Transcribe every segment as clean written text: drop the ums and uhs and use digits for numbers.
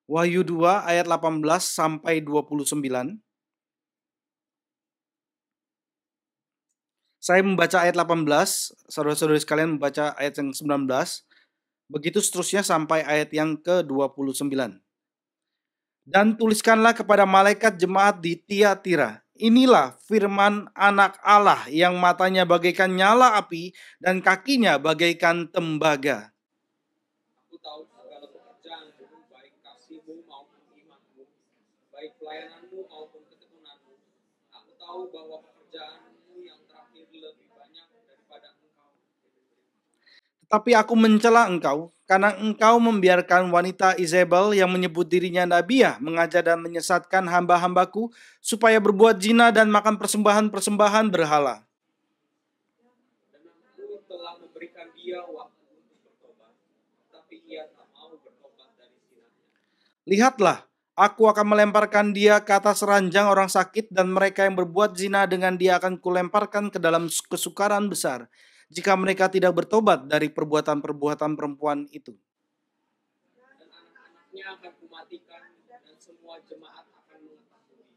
Wahyu 2 ayat 18 sampai 29. Saya membaca ayat 18, saudara-saudari sekalian membaca ayat yang 19, begitu seterusnya sampai ayat yang ke-29. Dan tuliskanlah kepada malaikat jemaat di Tiatira, inilah firman anak Allah yang matanya bagaikan nyala api dan kakinya bagaikan tembaga. Aku tahu segala pekerjaanmu, baik kasihmu maupun imanmu, baik pelayananmu maupun ketekunanmu. Aku tahu bahwa pekerjaanmu yang terakhir lebih banyak daripada engkau. Tetapi aku mencela engkau, karena engkau membiarkan wanita Izebel yang menyebut dirinya nabiah mengajar dan menyesatkan hamba-hambaku supaya berbuat zina dan makan persembahan-persembahan berhala. Dan aku telah memberikan dia waktu untuk bertobat, tapi ia tak mau bertobat dari zinanya. Lihatlah, aku akan melemparkan dia ke atas ranjang orang sakit dan mereka yang berbuat zina dengan dia akan kulemparkan ke dalam kesukaran besar jika mereka tidak bertobat dari perbuatan-perbuatan perempuan itu. Dan anak-anaknya akan kumatikan, dan semua jemaat akan mengetahui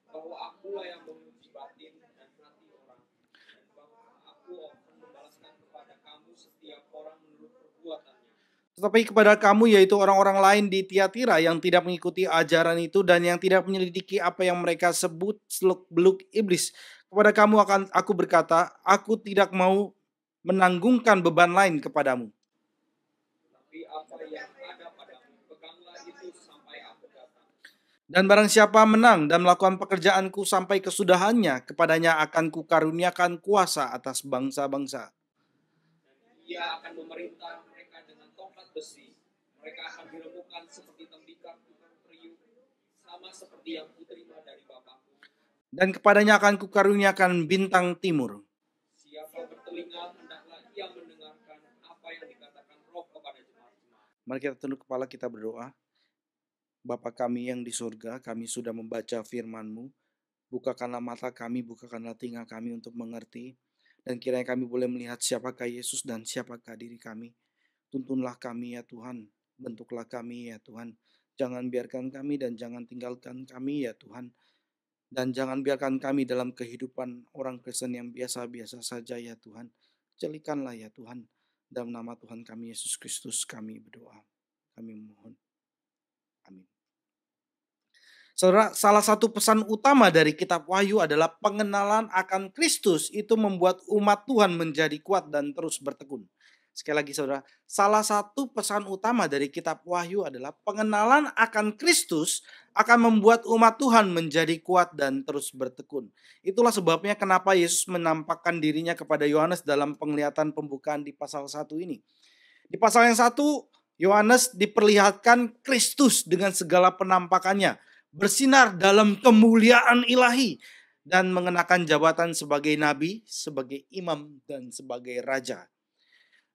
bahwa akulah yang menguji batin dan hati orang, dan bahwa aku akan membalaskan kepada kamu setiap orang menurut perbuatannya. Tetapi kepada kamu, yaitu orang-orang lain di Tiatira yang tidak mengikuti ajaran itu dan yang tidak menyelidiki apa yang mereka sebut seluk-beluk iblis, kepada kamu akan aku berkata, aku tidak mau menanggungkan beban lain kepadamu. Tapi apa yang ada padamu, peganglah itu sampai aku datang. Dan barang siapa menang dan melakukan pekerjaanku sampai kesudahannya, kepadanya akan kukaruniakan kuasa atas bangsa-bangsa. Dan ia akan memerintah mereka dengan tongkat besi. Mereka akan diremukkan seperti tembikar tukang periuk, sama seperti yang kuterima dari Bapakku. Dan kepadanya akan kukaruniakan bintang timur. Siapa bertelinga, hendaklah ia mendengarkan apa yang dikatakan Roh kepada jemaat-jemaat. Mari kita tunduk kepala, kita berdoa. Bapa kami yang di surga, kami sudah membaca firman-Mu. Bukakanlah mata kami, bukakanlah telinga kami untuk mengerti. Dan kiranya kami boleh melihat siapakah Yesus dan siapakah diri kami. Tuntunlah kami ya Tuhan, bentuklah kami ya Tuhan. Jangan biarkan kami dan jangan tinggalkan kami ya Tuhan. Dan jangan biarkan kami dalam kehidupan orang Kristen yang biasa-biasa saja ya Tuhan. Jelikanlah ya Tuhan. Dalam nama Tuhan kami Yesus Kristus kami berdoa. Kami mohon. Amin. Saudara, salah satu pesan utama dari kitab Wahyu adalah pengenalan akan Kristus itu membuat umat Tuhan menjadi kuat dan terus bertekun. Sekali lagi saudara, salah satu pesan utama dari kitab Wahyu adalah pengenalan akan Kristus akan membuat umat Tuhan menjadi kuat dan terus bertekun. Itulah sebabnya kenapa Yesus menampakkan dirinya kepada Yohanes dalam penglihatan pembukaan di pasal 1 ini. Di pasal yang 1, Yohanes diperlihatkan Kristus dengan segala penampakannya, bersinar dalam kemuliaan ilahi dan mengenakan jabatan sebagai nabi, sebagai imam dan sebagai raja.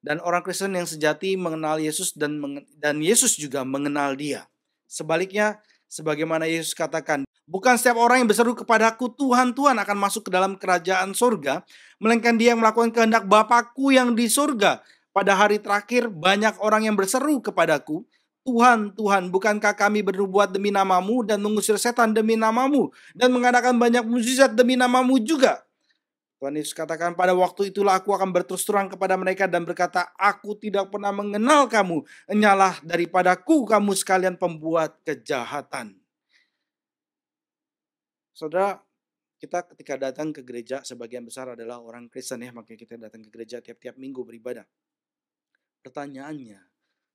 Dan orang Kristen yang sejati mengenal Yesus dan Yesus juga mengenal dia. Sebaliknya, sebagaimana Yesus katakan, bukan setiap orang yang berseru kepadaku Tuhan, Tuhan akan masuk ke dalam kerajaan surga, melainkan dia yang melakukan kehendak Bapakku yang di surga. Pada hari terakhir banyak orang yang berseru kepadaku, Tuhan, Tuhan, bukankah kami bernubuat demi namamu dan mengusir setan demi namamu dan mengadakan banyak mukjizat demi namamu juga? Tuhan Yesus katakan, pada waktu itulah aku akan berterus terang kepada mereka dan berkata, aku tidak pernah mengenal kamu, enyalah daripadaku kamu sekalian pembuat kejahatan. Saudara, kita ketika datang ke gereja sebagian besar adalah orang Kristen ya, makanya kita datang ke gereja tiap-tiap minggu beribadah. Pertanyaannya,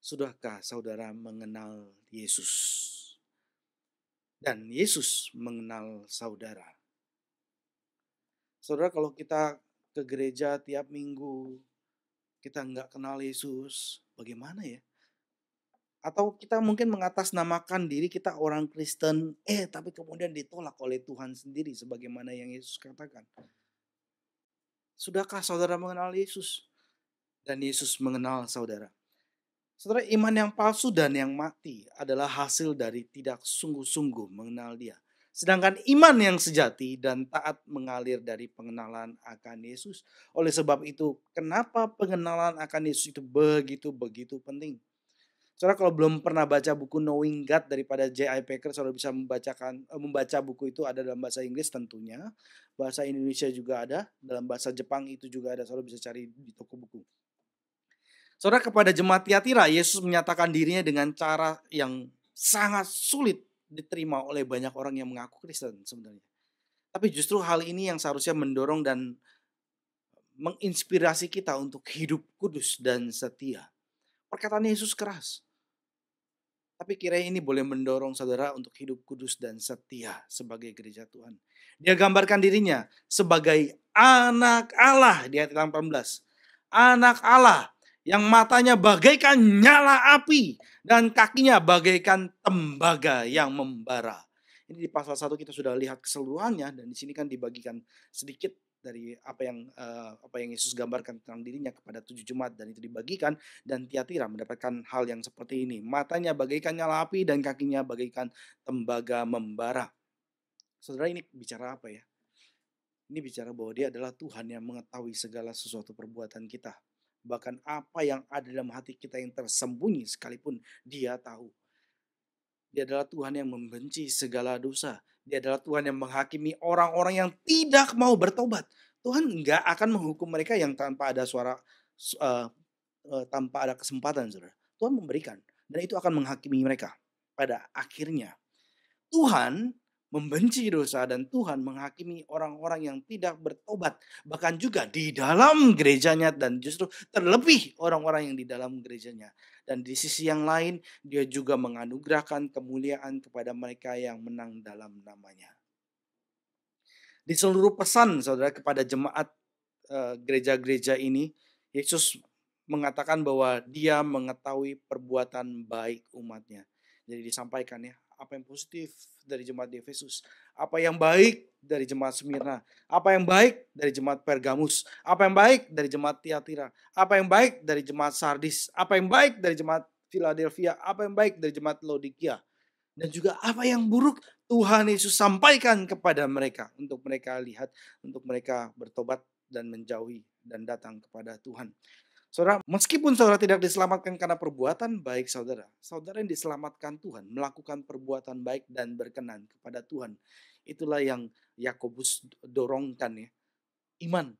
sudahkah saudara mengenal Yesus? Dan Yesus mengenal saudara. Saudara, kalau kita ke gereja tiap minggu, kita nggak kenal Yesus, bagaimana ya? Atau kita mungkin mengatasnamakan diri kita orang Kristen, tapi kemudian ditolak oleh Tuhan sendiri sebagaimana yang Yesus katakan. Sudahkah saudara mengenal Yesus? Dan Yesus mengenal saudara. Saudara, iman yang palsu dan yang mati adalah hasil dari tidak sungguh-sungguh mengenal dia. Sedangkan iman yang sejati dan taat mengalir dari pengenalan akan Yesus. Oleh sebab itu, kenapa pengenalan akan Yesus itu begitu-begitu penting? Saudara kalau belum pernah baca buku Knowing God daripada J.I. Packer, saudara bisa membaca buku itu, ada dalam bahasa Inggris tentunya. Bahasa Indonesia juga ada, dalam bahasa Jepang itu juga ada, saudara bisa cari di toko buku. Saudara, kepada jemaat Tiatira, Yesus menyatakan dirinya dengan cara yang sangat sulit diterima oleh banyak orang yang mengaku Kristen sebenarnya. Tapi justru hal ini yang seharusnya mendorong dan menginspirasi kita untuk hidup kudus dan setia. Perkataan Yesus keras. Tapi kiranya ini boleh mendorong saudara untuk hidup kudus dan setia sebagai gereja Tuhan. Dia gambarkan dirinya sebagai anak Allah di ayat 18. Anak Allah yang matanya bagaikan nyala api dan kakinya bagaikan tembaga yang membara. Ini di pasal 1 kita sudah lihat keseluruhannya, dan di sini kan dibagikan sedikit dari apa yang Yesus gambarkan tentang dirinya kepada 7 jemaat, dan itu dibagikan, dan Tiatira mendapatkan hal yang seperti ini. Matanya bagaikan nyala api dan kakinya bagaikan tembaga membara. Saudara, ini bicara apa ya? Ini bicara bahwa dia adalah Tuhan yang mengetahui segala sesuatu perbuatan kita. Bahkan apa yang ada dalam hati kita yang tersembunyi sekalipun dia tahu. Dia adalah Tuhan yang membenci segala dosa. Dia adalah Tuhan yang menghakimi orang-orang yang tidak mau bertobat. Tuhan enggak akan menghukum mereka yang tanpa ada tanpa ada kesempatan, saudara. Tuhan memberikan, dan itu akan menghakimi mereka. Pada akhirnya, Tuhan membenci dosa dan Tuhan menghakimi orang-orang yang tidak bertobat. Bahkan juga di dalam gerejanya, dan justru terlebih orang-orang yang di dalam gerejanya. Dan di sisi yang lain, dia juga menganugerahkan kemuliaan kepada mereka yang menang dalam namanya. Di seluruh pesan saudara kepada jemaat gereja-gereja ini, Yesus mengatakan bahwa dia mengetahui perbuatan baik umatnya. Jadi disampaikan ya, apa yang positif dari jemaat di Efesus, apa yang baik dari jemaat Smyrna, apa yang baik dari jemaat Pergamus, apa yang baik dari jemaat Tiatira, apa yang baik dari jemaat Sardis, apa yang baik dari jemaat Philadelphia, apa yang baik dari jemaat Laodikia, dan juga apa yang buruk Tuhan Yesus sampaikan kepada mereka, untuk mereka lihat, untuk mereka bertobat dan menjauhi dan datang kepada Tuhan. Saudara, meskipun saudara tidak diselamatkan karena perbuatan baik saudara, saudara yang diselamatkan Tuhan melakukan perbuatan baik dan berkenan kepada Tuhan. Itulah yang Yakobus dorongkan ya. Iman,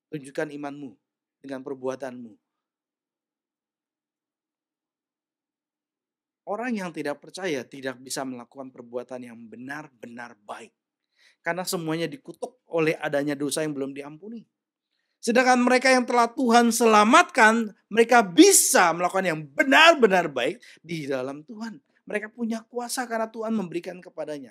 tunjukkan imanmu dengan perbuatanmu. Orang yang tidak percaya tidak bisa melakukan perbuatan yang benar-benar baik. Karena semuanya dikutuk oleh adanya dosa yang belum diampuni. Sedangkan mereka yang telah Tuhan selamatkan, mereka bisa melakukan yang benar-benar baik di dalam Tuhan. Mereka punya kuasa karena Tuhan memberikan kepadanya.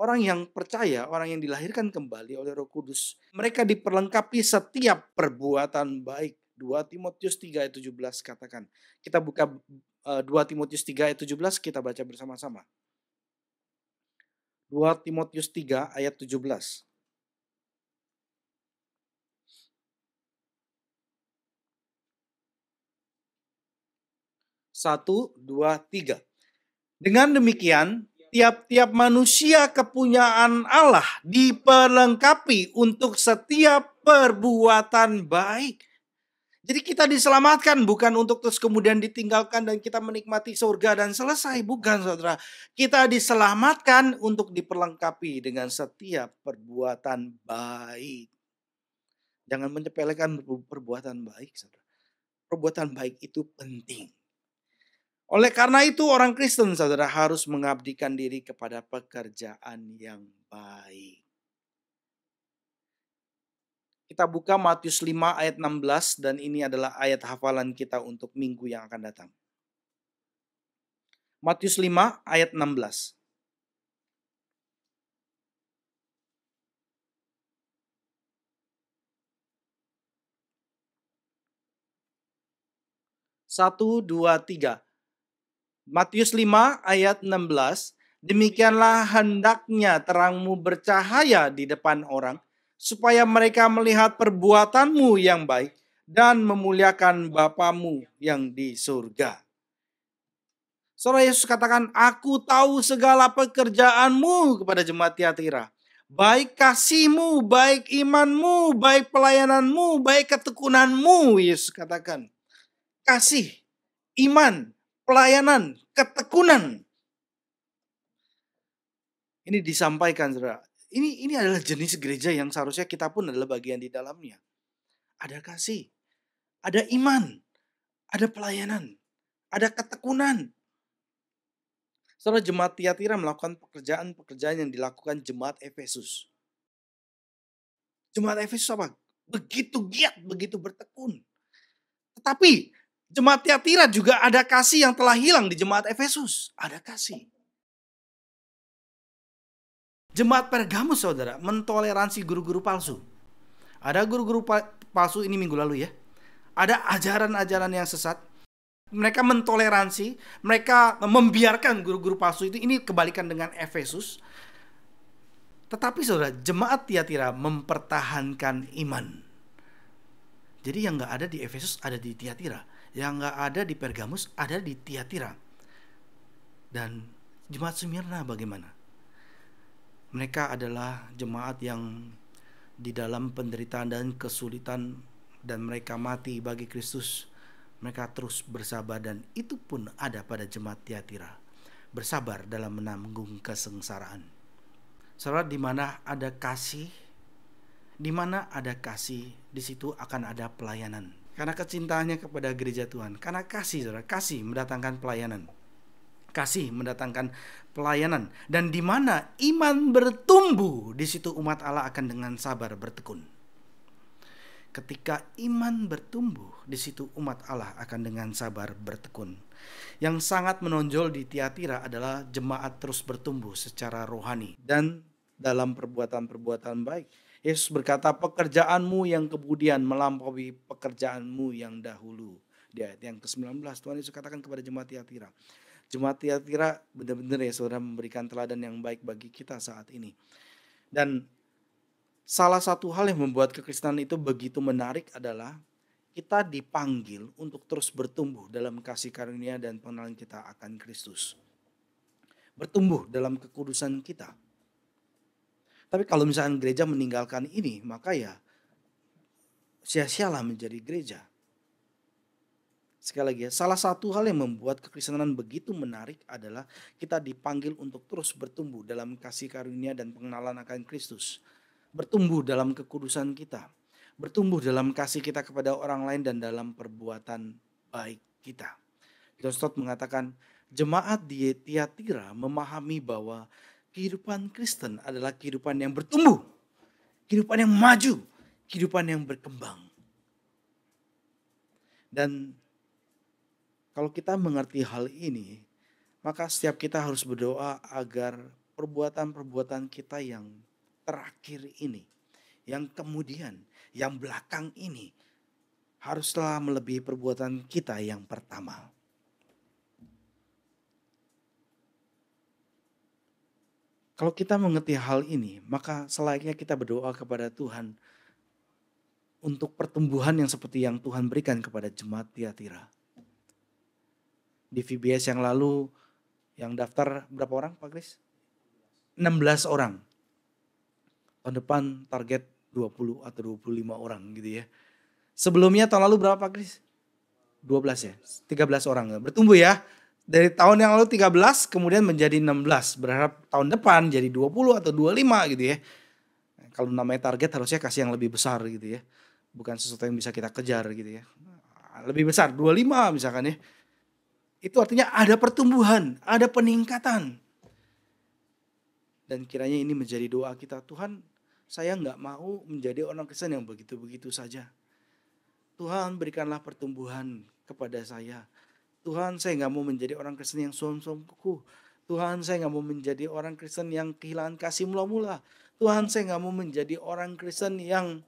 Orang yang percaya, orang yang dilahirkan kembali oleh Roh Kudus, mereka diperlengkapi setiap perbuatan baik. 2 Timotius 3 ayat 17 katakan. Kita buka 2 Timotius 3 ayat 17, kita baca bersama-sama. 2 Timotius 3 ayat 17. 1, 2, 3. Dengan demikian, tiap-tiap manusia kepunyaan Allah diperlengkapi untuk setiap perbuatan baik. Jadi kita diselamatkan bukan untuk terus kemudian ditinggalkan dan kita menikmati surga dan selesai. Bukan, saudara. Kita diselamatkan untuk diperlengkapi dengan setiap perbuatan baik. Jangan menyepelekan perbuatan baik, saudara. Perbuatan baik itu penting. Oleh karena itu orang Kristen saudara harus mengabdikan diri kepada pekerjaan yang baik. Kita buka Matius 5 ayat 16 dan ini adalah ayat hafalan kita untuk minggu yang akan datang. Matius 5 ayat 16. Satu, dua, tiga. Matius 5 ayat 16, demikianlah hendaknya terangmu bercahaya di depan orang, supaya mereka melihat perbuatanmu yang baik dan memuliakan Bapamu yang di surga. Saudara, Yesus katakan, aku tahu segala pekerjaanmu kepada jemaat Tiatira. Baik kasihmu, baik imanmu, baik pelayananmu, baik ketekunanmu, Yesus katakan. Kasih, iman, pelayanan, ketekunan. Ini disampaikan, saudara. Ini adalah jenis gereja yang seharusnya kita pun adalah bagian di dalamnya. Ada kasih, ada iman, ada pelayanan, ada ketekunan. Saudara, jemaat Tiatira melakukan pekerjaan-pekerjaan yang dilakukan jemaat Efesus. Jemaat Efesus apa? Begitu giat, begitu bertekun. Tetapi jemaat Tiatira juga ada kasih yang telah hilang di jemaat Efesus. Ada kasih. Jemaat Pergamus, saudara, mentoleransi guru-guru palsu. Ada guru-guru palsu ini minggu lalu ya. Ada ajaran-ajaran yang sesat. Mereka mentoleransi, mereka membiarkan guru-guru palsu itu. Ini kebalikan dengan Efesus. Tetapi saudara, jemaat Tiatira mempertahankan iman. Jadi yang gak ada di Efesus ada di Tiatira. Yang gak ada di Pergamus ada di Tiatira. Dan jemaat Smyrna bagaimana? Mereka adalah jemaat yang di dalam penderitaan dan kesulitan dan mereka mati bagi Kristus. Mereka terus bersabar dan itu pun ada pada jemaat Tiatira. Bersabar dalam menanggung kesengsaraan. Saudara, di mana ada kasih, di situ akan ada pelayanan. Karena kecintaannya kepada gereja Tuhan. Karena kasih, saudara, kasih mendatangkan pelayanan. Kasih mendatangkan pelayanan. Dan di mana iman bertumbuh, di situ umat Allah akan dengan sabar bertekun. Ketika iman bertumbuh, di situ umat Allah akan dengan sabar bertekun. Yang sangat menonjol di Tiatira adalah jemaat terus bertumbuh secara rohani dan dalam perbuatan-perbuatan baik. Yesus berkata, pekerjaanmu yang kemudian melampaui pekerjaanmu yang dahulu. Di ayat yang ke-19 Tuhan Yesus katakan kepada jemaat Tiatira. Jemaat Tiatira benar-benar ya saudara memberikan teladan yang baik bagi kita saat ini. Dan salah satu hal yang membuat kekristenan itu begitu menarik adalah kita dipanggil untuk terus bertumbuh dalam kasih karunia dan pengenalan kita akan Kristus. Bertumbuh dalam kekudusan kita. Tapi kalau misalnya gereja meninggalkan ini, maka ya sia-sialah menjadi gereja. Sekali lagi ya, salah satu hal yang membuat kekristenan begitu menarik adalah kita dipanggil untuk terus bertumbuh dalam kasih karunia dan pengenalan akan Kristus. Bertumbuh dalam kekudusan kita. Bertumbuh dalam kasih kita kepada orang lain dan dalam perbuatan baik kita. John Stott mengatakan, jemaat di Tiatira memahami bahwa kehidupan Kristen adalah kehidupan yang bertumbuh. Kehidupan yang maju. Kehidupan yang berkembang. Dan kalau kita mengerti hal ini, maka setiap kita harus berdoa agar perbuatan-perbuatan kita yang terakhir ini, yang kemudian, yang belakang ini, haruslah melebihi perbuatan kita yang pertama. Kalau kita mengerti hal ini, maka selayaknya kita berdoa kepada Tuhan untuk pertumbuhan yang seperti yang Tuhan berikan kepada jemaat Tiatira. Di VBS yang lalu yang daftar berapa orang Pak Kris? 16 orang. Tahun depan target 20 atau 25 orang gitu ya. Sebelumnya tahun lalu berapa Pak Kris? 12 ya, 13 orang. Bertumbuh ya. Dari tahun yang lalu 13 kemudian menjadi 16. Berharap tahun depan jadi 20 atau 25 gitu ya. Kalau namanya target harusnya kasih yang lebih besar gitu ya. Bukan sesuatu yang bisa kita kejar gitu ya. Lebih besar, 25 misalkan ya. Itu artinya ada pertumbuhan, ada peningkatan. Dan kiranya ini menjadi doa kita. Tuhan, saya gak mau menjadi orang Kristen yang begitu-begitu saja. Tuhan, berikanlah pertumbuhan kepada saya. Tuhan, saya gak mau menjadi orang Kristen yang suam-suam kukuh. Tuhan, saya gak mau menjadi orang Kristen yang kehilangan kasih mula-mula. Tuhan, saya gak mau menjadi orang Kristen yang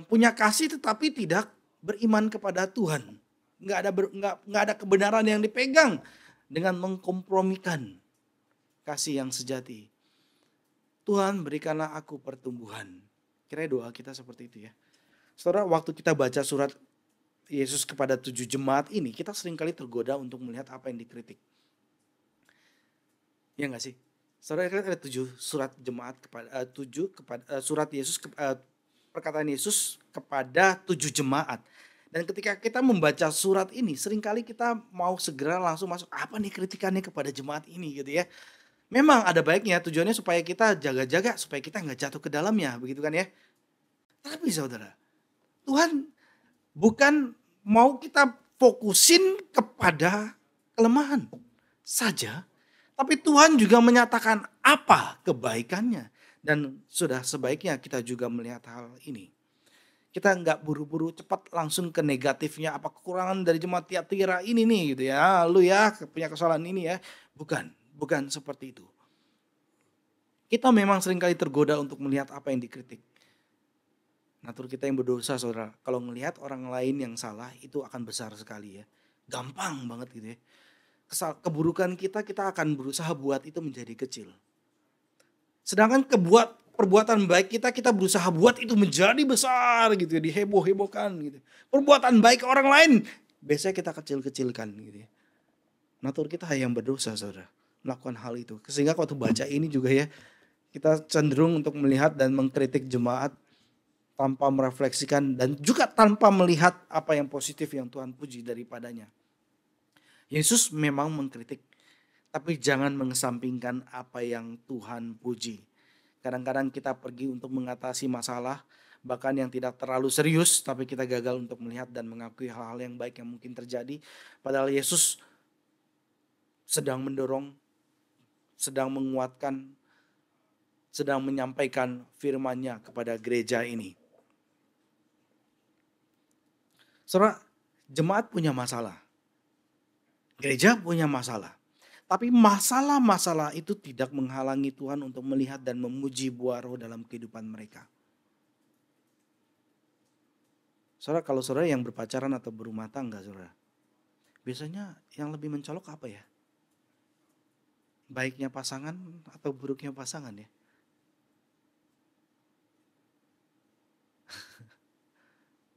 punya kasih tetapi tidak beriman kepada Tuhan. Nggak ada kebenaran yang dipegang dengan mengkompromikan kasih yang sejati. Tuhan, berikanlah aku pertumbuhan. Kira doa kita seperti itu ya. Saudara, waktu kita baca surat Yesus kepada 7 jemaat ini, kita seringkali tergoda untuk melihat apa yang dikritik. Ya nggak sih? Saudara, ada 7 surat jemaat surat Yesus, perkataan Yesus kepada 7 jemaat. Dan ketika kita membaca surat ini, seringkali kita mau segera langsung masuk, apa nih kritikannya kepada jemaat ini gitu ya. Memang ada baiknya, tujuannya supaya kita jaga-jaga, supaya kita nggak jatuh ke dalamnya, begitu kan ya. Tapi saudara, Tuhan bukan mau kita fokusin kepada kelemahan saja, tapi Tuhan juga menyatakan apa kebaikannya. Dan sudah sebaiknya kita juga melihat hal ini. Kita nggak buru-buru cepat langsung ke negatifnya, apa kekurangan dari jemaat Tiatira ini nih gitu ya. Lu ya punya kesalahan ini ya. Bukan seperti itu. Kita memang seringkali tergoda untuk melihat apa yang dikritik. Natur kita yang berdosa saudara. Kalau melihat orang lain yang salah itu akan besar sekali ya. Gampang banget gitu ya. Keburukan kita akan berusaha buat itu menjadi kecil. Sedangkan perbuatan baik kita berusaha buat itu menjadi besar gitu ya, diheboh-hebohkan gitu. Perbuatan baik orang lain biasanya kita kecil-kecilkan gitu ya. Natur kita yang berdosa saudara melakukan hal itu. Sehingga waktu baca ini juga ya, kita cenderung untuk melihat dan mengkritik jemaat tanpa merefleksikan dan juga tanpa melihat apa yang positif yang Tuhan puji daripadanya. Yesus memang mengkritik, tapi jangan mengesampingkan apa yang Tuhan puji. Kadang-kadang kita pergi untuk mengatasi masalah, bahkan yang tidak terlalu serius, tapi kita gagal untuk melihat dan mengakui hal-hal yang baik yang mungkin terjadi. Padahal Yesus sedang mendorong, sedang menguatkan, sedang menyampaikan firman-Nya kepada gereja ini. Saudara, jemaat punya masalah. Gereja punya masalah. Tapi masalah-masalah itu tidak menghalangi Tuhan untuk melihat dan memuji buah roh dalam kehidupan mereka. Saudara, kalau saudara yang berpacaran atau berumah tangga saudara, biasanya yang lebih mencolok apa ya? Baiknya pasangan atau buruknya pasangan ya?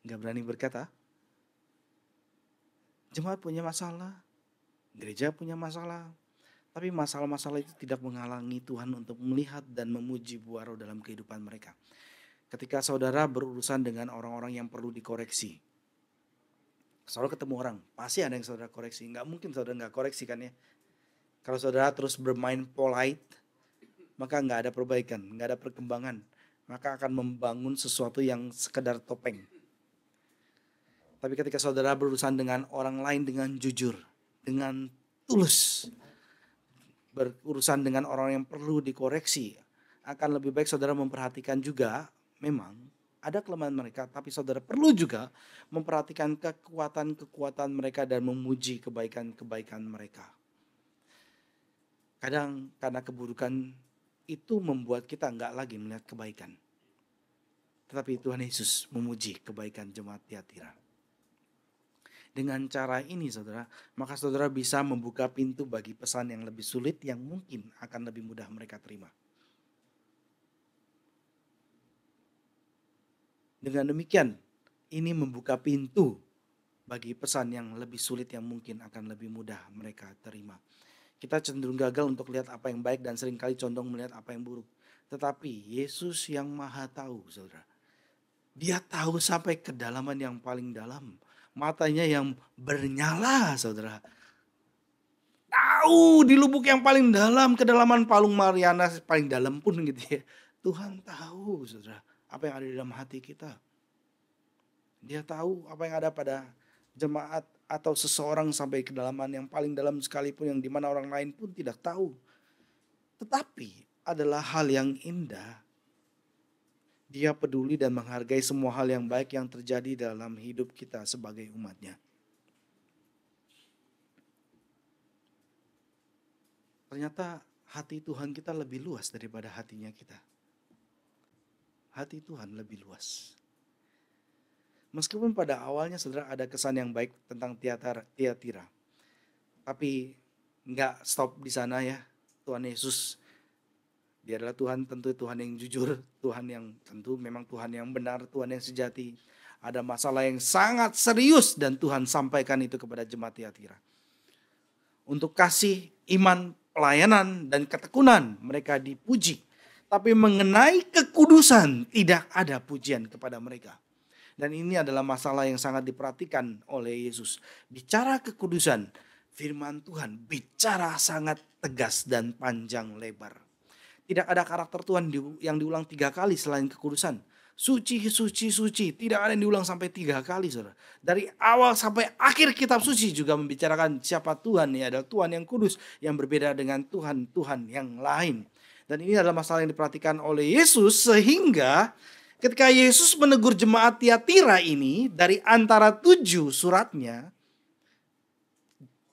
Gak berani berkata. Jemaat punya masalah. Gereja punya masalah, tapi masalah-masalah itu tidak menghalangi Tuhan untuk melihat dan memuji buah roh dalam kehidupan mereka. Ketika saudara berurusan dengan orang-orang yang perlu dikoreksi, saudara ketemu orang, pasti ada yang saudara koreksi. Nggak mungkin saudara nggak koreksi kan ya. Kalau saudara terus bermain polite, maka nggak ada perbaikan, nggak ada perkembangan. Maka akan membangun sesuatu yang sekedar topeng. Tapi ketika saudara berurusan dengan orang lain dengan jujur, dengan tulus, berurusan dengan orang yang perlu dikoreksi, akan lebih baik saudara memperhatikan juga memang ada kelemahan mereka, tapi saudara perlu juga memperhatikan kekuatan-kekuatan mereka dan memuji kebaikan-kebaikan mereka. Kadang karena keburukan itu membuat kita enggak lagi melihat kebaikan. Tetapi Tuhan Yesus memuji kebaikan jemaat Tiatira. Dengan cara ini saudara, maka saudara bisa membuka pintu bagi pesan yang lebih sulit yang mungkin akan lebih mudah mereka terima. Dengan demikian, ini membuka pintu bagi pesan yang lebih sulit yang mungkin akan lebih mudah mereka terima. Kita cenderung gagal untuk lihat apa yang baik dan seringkali condong melihat apa yang buruk. Tetapi Yesus yang maha tahu saudara. Dia tahu sampai kedalaman yang paling dalam. Matanya yang bernyala saudara. Tahu di lubuk yang paling dalam, kedalaman Palung Mariana paling dalam pun gitu ya. Tuhan tahu saudara apa yang ada di dalam hati kita. Dia tahu apa yang ada pada jemaat atau seseorang sampai kedalaman yang paling dalam sekalipun yang dimana orang lain pun tidak tahu. Tetapi adalah hal yang indah. Dia peduli dan menghargai semua hal yang baik yang terjadi dalam hidup kita sebagai umatnya. Ternyata hati Tuhan kita lebih luas daripada hatinya kita. Hati Tuhan lebih luas. Meskipun pada awalnya saudara ada kesan yang baik tentang Tiatira. Tapi enggak stop di sana ya. Tuhan Yesus, Dia adalah Tuhan, tentu Tuhan yang jujur, Tuhan yang tentu memang Tuhan yang benar, Tuhan yang sejati. Ada masalah yang sangat serius dan Tuhan sampaikan itu kepada jemaat Tiatira. Untuk kasih, iman, pelayanan, dan ketekunan mereka dipuji. Tapi mengenai kekudusan tidak ada pujian kepada mereka. Dan ini adalah masalah yang sangat diperhatikan oleh Yesus. Bicara kekudusan, firman Tuhan bicara sangat tegas dan panjang lebar. Tidak ada karakter Tuhan yang diulang 3 kali selain kekudusan. Suci, suci, suci. Tidak ada yang diulang sampai 3 kali, saudara. Dari awal sampai akhir kitab suci juga membicarakan siapa Tuhan. Ini adalah Tuhan yang kudus, yang berbeda dengan Tuhan-Tuhan yang lain. Dan ini adalah masalah yang diperhatikan oleh Yesus, sehingga ketika Yesus menegur jemaat Tiatira ini, dari antara 7 suratnya,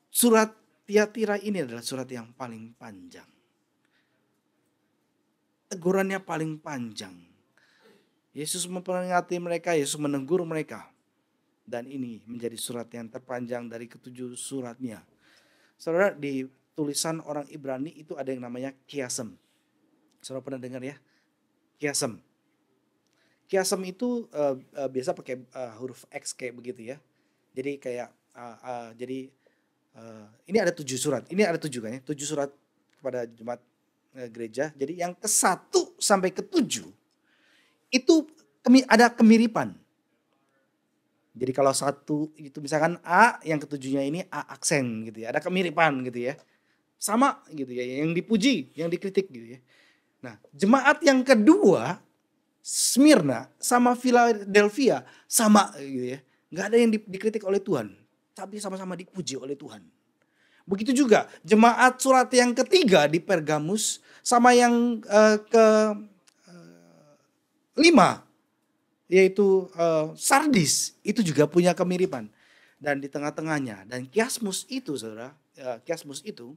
surat Tiatira ini adalah surat yang paling panjang. Tegurannya paling panjang. Yesus memperingati mereka, Yesus menegur mereka. Dan ini menjadi surat yang terpanjang dari ke-7 suratnya. Saudara, di tulisan orang Ibrani itu ada yang namanya kiasem. Saudara pernah dengar ya? Kiasem. Kiasem itu biasa pakai huruf X kayak begitu ya. Jadi kayak, ini ada 7 surat. Ini ada 7 kan ya? 7 surat kepada jemaat gereja. Jadi yang ke-1 sampai ke-7 itu ada kemiripan. Jadi kalau 1 itu misalkan A, yang ke-7-nya ini A aksen gitu ya. Ada kemiripan gitu ya. Sama gitu ya, yang dipuji, yang dikritik gitu ya. Nah, jemaat yang kedua Smyrna sama Philadelphia sama gitu ya. Enggak ada yang dikritik oleh Tuhan, tapi sama-sama dipuji oleh Tuhan. Begitu juga jemaat surat yang ketiga di Pergamus sama yang ke-5 yaitu Sardis, itu juga punya kemiripan. Dan di tengah-tengahnya, dan kiasmus itu saudara, kiasmus itu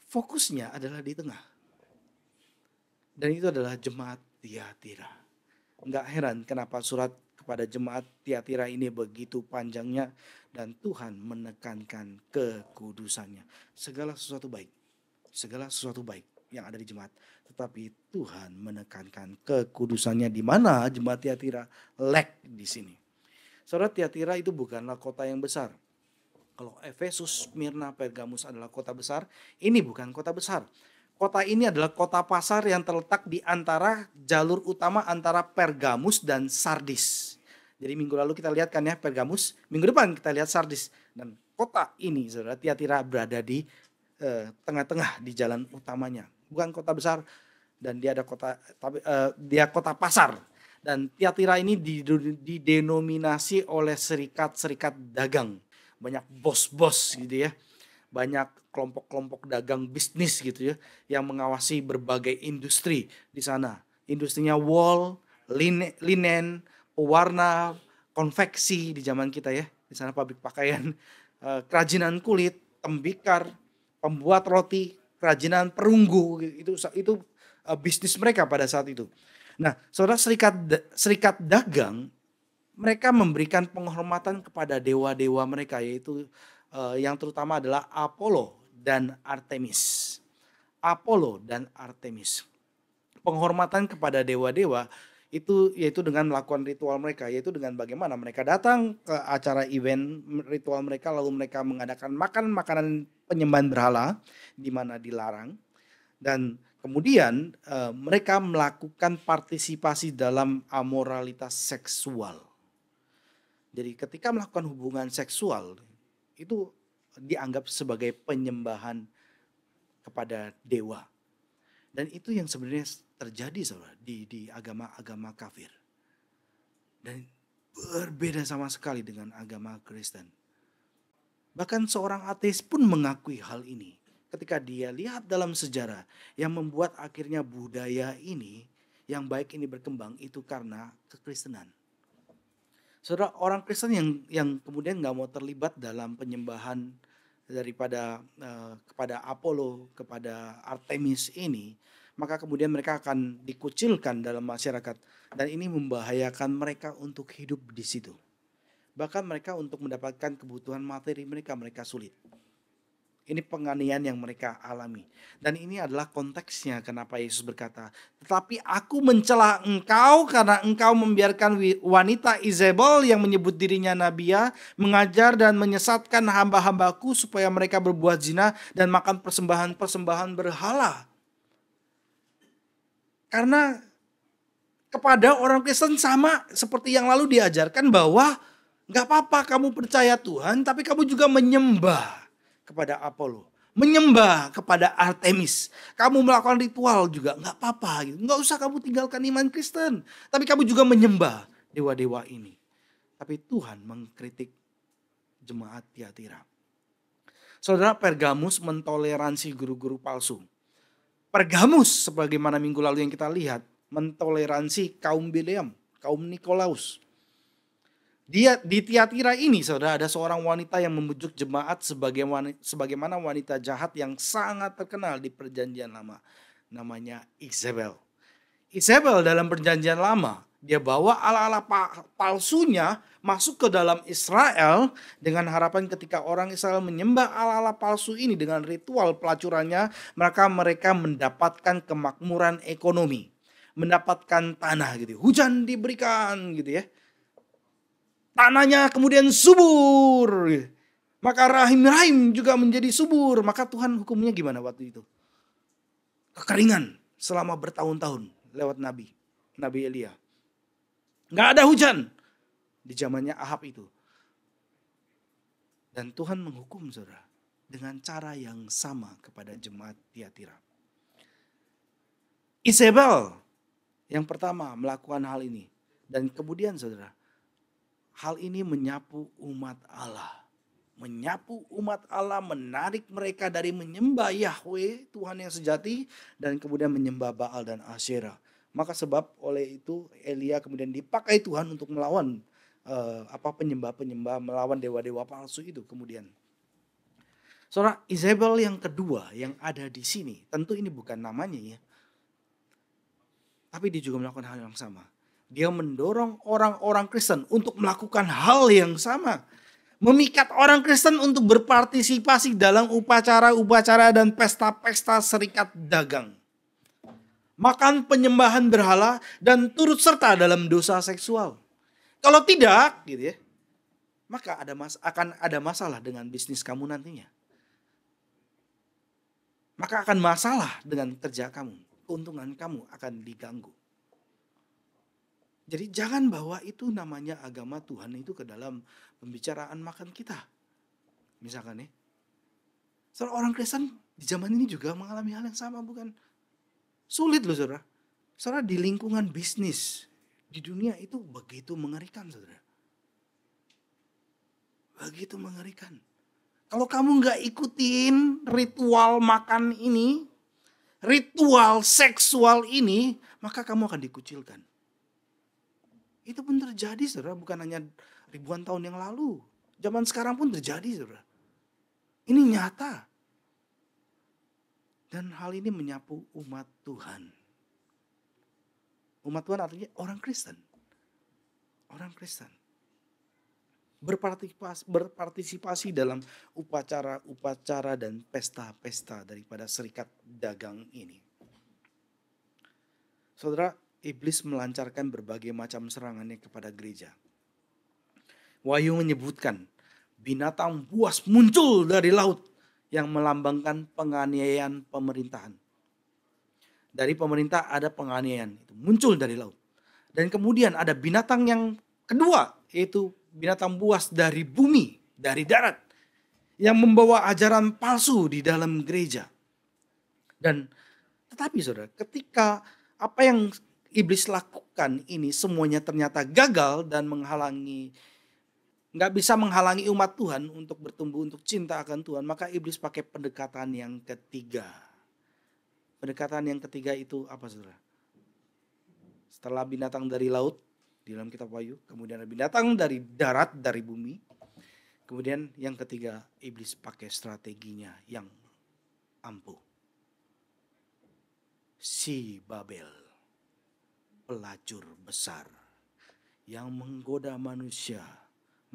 fokusnya adalah di tengah. Dan itu adalah jemaat Tiatira. Enggak heran kenapa surat kepada jemaat Tiatira ini begitu panjangnya, dan Tuhan menekankan kekudusannya. Segala sesuatu baik yang ada di jemaat, tetapi Tuhan menekankan kekudusannya, di mana jemaat Tiatira lack di sini. Saudara, Tiatira itu bukanlah kota yang besar. Kalau Efesus, Smyrna, Pergamus adalah kota besar, ini bukan kota besar. Kota ini adalah kota pasar yang terletak di antara jalur utama antara Pergamus dan Sardis. Jadi minggu lalu kita lihat kan ya Pergamus, minggu depan kita lihat Sardis. Dan kota ini saudara, Tiatira berada di tengah-tengah di jalan utamanya. Bukan kota besar, dan dia ada dia kota pasar. Dan Tiatira ini didenominasi oleh serikat-serikat dagang. Banyak bos-bos gitu ya. Banyak kelompok-kelompok dagang bisnis gitu ya, yang mengawasi berbagai industri di sana. Industrinya wool, linen, pewarna, konveksi di zaman kita ya. Di sana pabrik pakaian, kerajinan kulit, tembikar, pembuat roti, kerajinan perunggu, itu bisnis mereka pada saat itu. Nah, saudara, serikat dagang, mereka memberikan penghormatan kepada dewa-dewa mereka, yaitu yang terutama adalah Apollo dan Artemis. Apollo dan Artemis. Penghormatan kepada dewa-dewa itu yaitu dengan melakukan ritual mereka, yaitu dengan bagaimana mereka datang ke acara event ritual mereka, lalu mereka mengadakan makanan penyembahan berhala di mana dilarang, dan kemudian mereka melakukan partisipasi dalam amoralitas seksual. Jadi ketika melakukan hubungan seksual itu dianggap sebagai penyembahan kepada dewa. Dan itu yang sebenarnya terjadi saudara di agama-agama kafir. Dan berbeda sama sekali dengan agama Kristen. Bahkan seorang ateis pun mengakui hal ini ketika dia lihat dalam sejarah, yang membuat akhirnya budaya ini yang baik ini berkembang itu karena kekristenan. Saudara, orang Kristen yang kemudian nggak mau terlibat dalam penyembahan kepada Apollo, kepada Artemis ini, maka kemudian mereka akan dikucilkan dalam masyarakat, dan ini membahayakan mereka untuk hidup di situ. Bahkan mereka untuk mendapatkan kebutuhan materi mereka sulit. Ini penganiayaan yang mereka alami. Dan ini adalah konteksnya kenapa Yesus berkata, tetapi aku mencela engkau karena engkau membiarkan wanita Izebel yang menyebut dirinya nabiya mengajar dan menyesatkan hamba-hambaku supaya mereka berbuat zina dan makan persembahan-persembahan berhala. kepada orang Kristen sama seperti yang lalu diajarkan bahwa nggak apa-apa kamu percaya Tuhan, tapi kamu juga menyembah kepada Apollo, menyembah kepada Artemis. Kamu melakukan ritual juga nggak apa-apa, gitu. Nggak usah kamu tinggalkan iman Kristen, tapi kamu juga menyembah dewa-dewa ini. Tapi Tuhan mengkritik jemaat Tiatira. Saudara, Pergamus mentoleransi guru-guru palsu. Pergamus sebagaimana minggu lalu yang kita lihat mentoleransi kaum Bileam, kaum Nikolaus. Dia di Tiatira ini saudara ada seorang wanita yang membujuk jemaat sebagaimana wanita jahat yang sangat terkenal di perjanjian lama. Namanya Isabel. Isabel dalam perjanjian lama dia bawa ala-ala palsunya masuk ke dalam Israel dengan harapan ketika orang Israel menyembah ala-ala palsu ini dengan ritual pelacurannya, maka mereka mendapatkan kemakmuran ekonomi, mendapatkan tanah gitu. Hujan diberikan gitu ya. Tanahnya kemudian subur. Maka rahim-rahim juga menjadi subur. Maka Tuhan hukumnya gimana waktu itu? Kekeringan selama bertahun-tahun lewat Nabi Elia. Nggak ada hujan di zamannya Ahab itu. Dan Tuhan menghukum saudara dengan cara yang sama kepada jemaat Tiatira. Isabel yang pertama melakukan hal ini. Dan kemudian saudara, hal ini menyapu umat Allah. Menyapu umat Allah, menarik mereka dari menyembah Yahweh, Tuhan yang sejati, dan kemudian menyembah Baal dan Asyera. Maka sebab oleh itu Elia kemudian dipakai Tuhan untuk melawan penyembah-penyembah, melawan dewa-dewa palsu itu kemudian. Saudara, Isabel yang kedua yang ada di sini, tentu ini bukan namanya ya. Tapi dia juga melakukan hal yang sama. Dia mendorong orang-orang Kristen untuk melakukan hal yang sama. Memikat orang Kristen untuk berpartisipasi dalam upacara-upacara dan pesta-pesta serikat dagang. Makan penyembahan berhala dan turut serta dalam dosa seksual. Kalau tidak, gitu ya, maka akan ada masalah dengan bisnis kamu nantinya. Maka akan masalah dengan kerja kamu. Keuntungan kamu akan diganggu. Jadi jangan bawa itu namanya agama Tuhan itu ke dalam pembicaraan makan kita. Misalkan ya. Orang Kristen di zaman ini juga mengalami hal yang sama bukan? Sulit loh saudara. Saudara di lingkungan bisnis di dunia itu begitu mengerikan saudara. Begitu mengerikan. Kalau kamu gak ikutin ritual makan ini, ritual seksual ini, maka kamu akan dikucilkan. Itu pun terjadi saudara, bukan hanya ribuan tahun yang lalu. Zaman sekarang pun terjadi saudara. Ini nyata. Dan hal ini menyapu umat Tuhan. Umat Tuhan artinya orang Kristen. Orang Kristen. Berpartisipasi dalam upacara-upacara dan pesta-pesta daripada serikat dagang ini. Saudara, iblis melancarkan berbagai macam serangannya kepada gereja. Wahyu menyebutkan binatang buas muncul dari laut yang melambangkan penganiayaan pemerintahan. Dari pemerintah ada penganiayaan, itu muncul dari laut. Dan kemudian ada binatang yang kedua, yaitu binatang buas dari bumi, dari darat, yang membawa ajaran palsu di dalam gereja. Dan tetapi saudara, ketika apa yang iblis lakukan ini semuanya ternyata gagal dan nggak bisa menghalangi umat Tuhan untuk bertumbuh, untuk cinta akan Tuhan, maka iblis pakai pendekatan yang ketiga. Pendekatan yang ketiga itu apa saudara? Setelah binatang dari laut di dalam kitab Wahyu, kemudian ada binatang dari darat, dari bumi. Kemudian yang ketiga, iblis pakai strateginya yang ampuh. Si Babel, pelacur besar yang menggoda manusia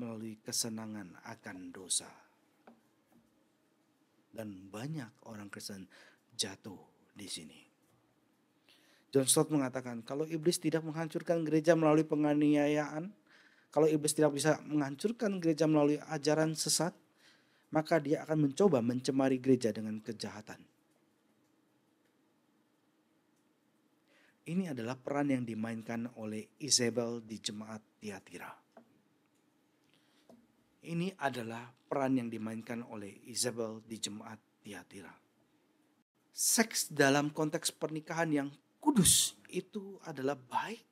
melalui kesenangan akan dosa. Dan banyak orang Kristen jatuh di sini. John Stott mengatakan, kalau iblis tidak menghancurkan gereja melalui penganiayaan, kalau iblis tidak bisa menghancurkan gereja melalui ajaran sesat, maka dia akan mencoba mencemari gereja dengan kejahatan. Ini adalah peran yang dimainkan oleh Isabel di jemaat Tiatira. Ini adalah peran yang dimainkan oleh Isabel di jemaat Tiatira. Seks dalam konteks pernikahan yang kudus itu adalah baik.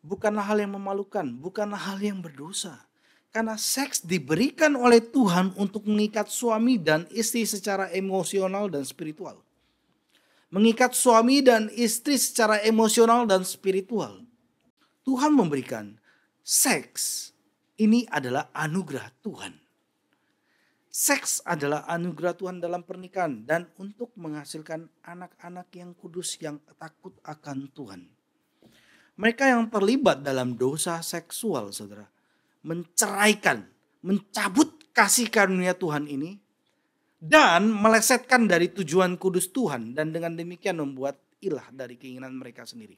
Bukanlah hal yang memalukan, bukanlah hal yang berdosa. Karena seks diberikan oleh Tuhan untuk mengikat suami dan istri secara emosional dan spiritual. Mengikat suami dan istri secara emosional dan spiritual. Tuhan memberikan seks. Ini adalah anugerah Tuhan. Seks adalah anugerah Tuhan dalam pernikahan dan untuk menghasilkan anak-anak yang kudus yang takut akan Tuhan. Mereka yang terlibat dalam dosa seksual, saudara, menceraikan, mencabut kasih karunia Tuhan ini dan melesetkan dari tujuan kudus Tuhan dan dengan demikian membuat ilah dari keinginan mereka sendiri.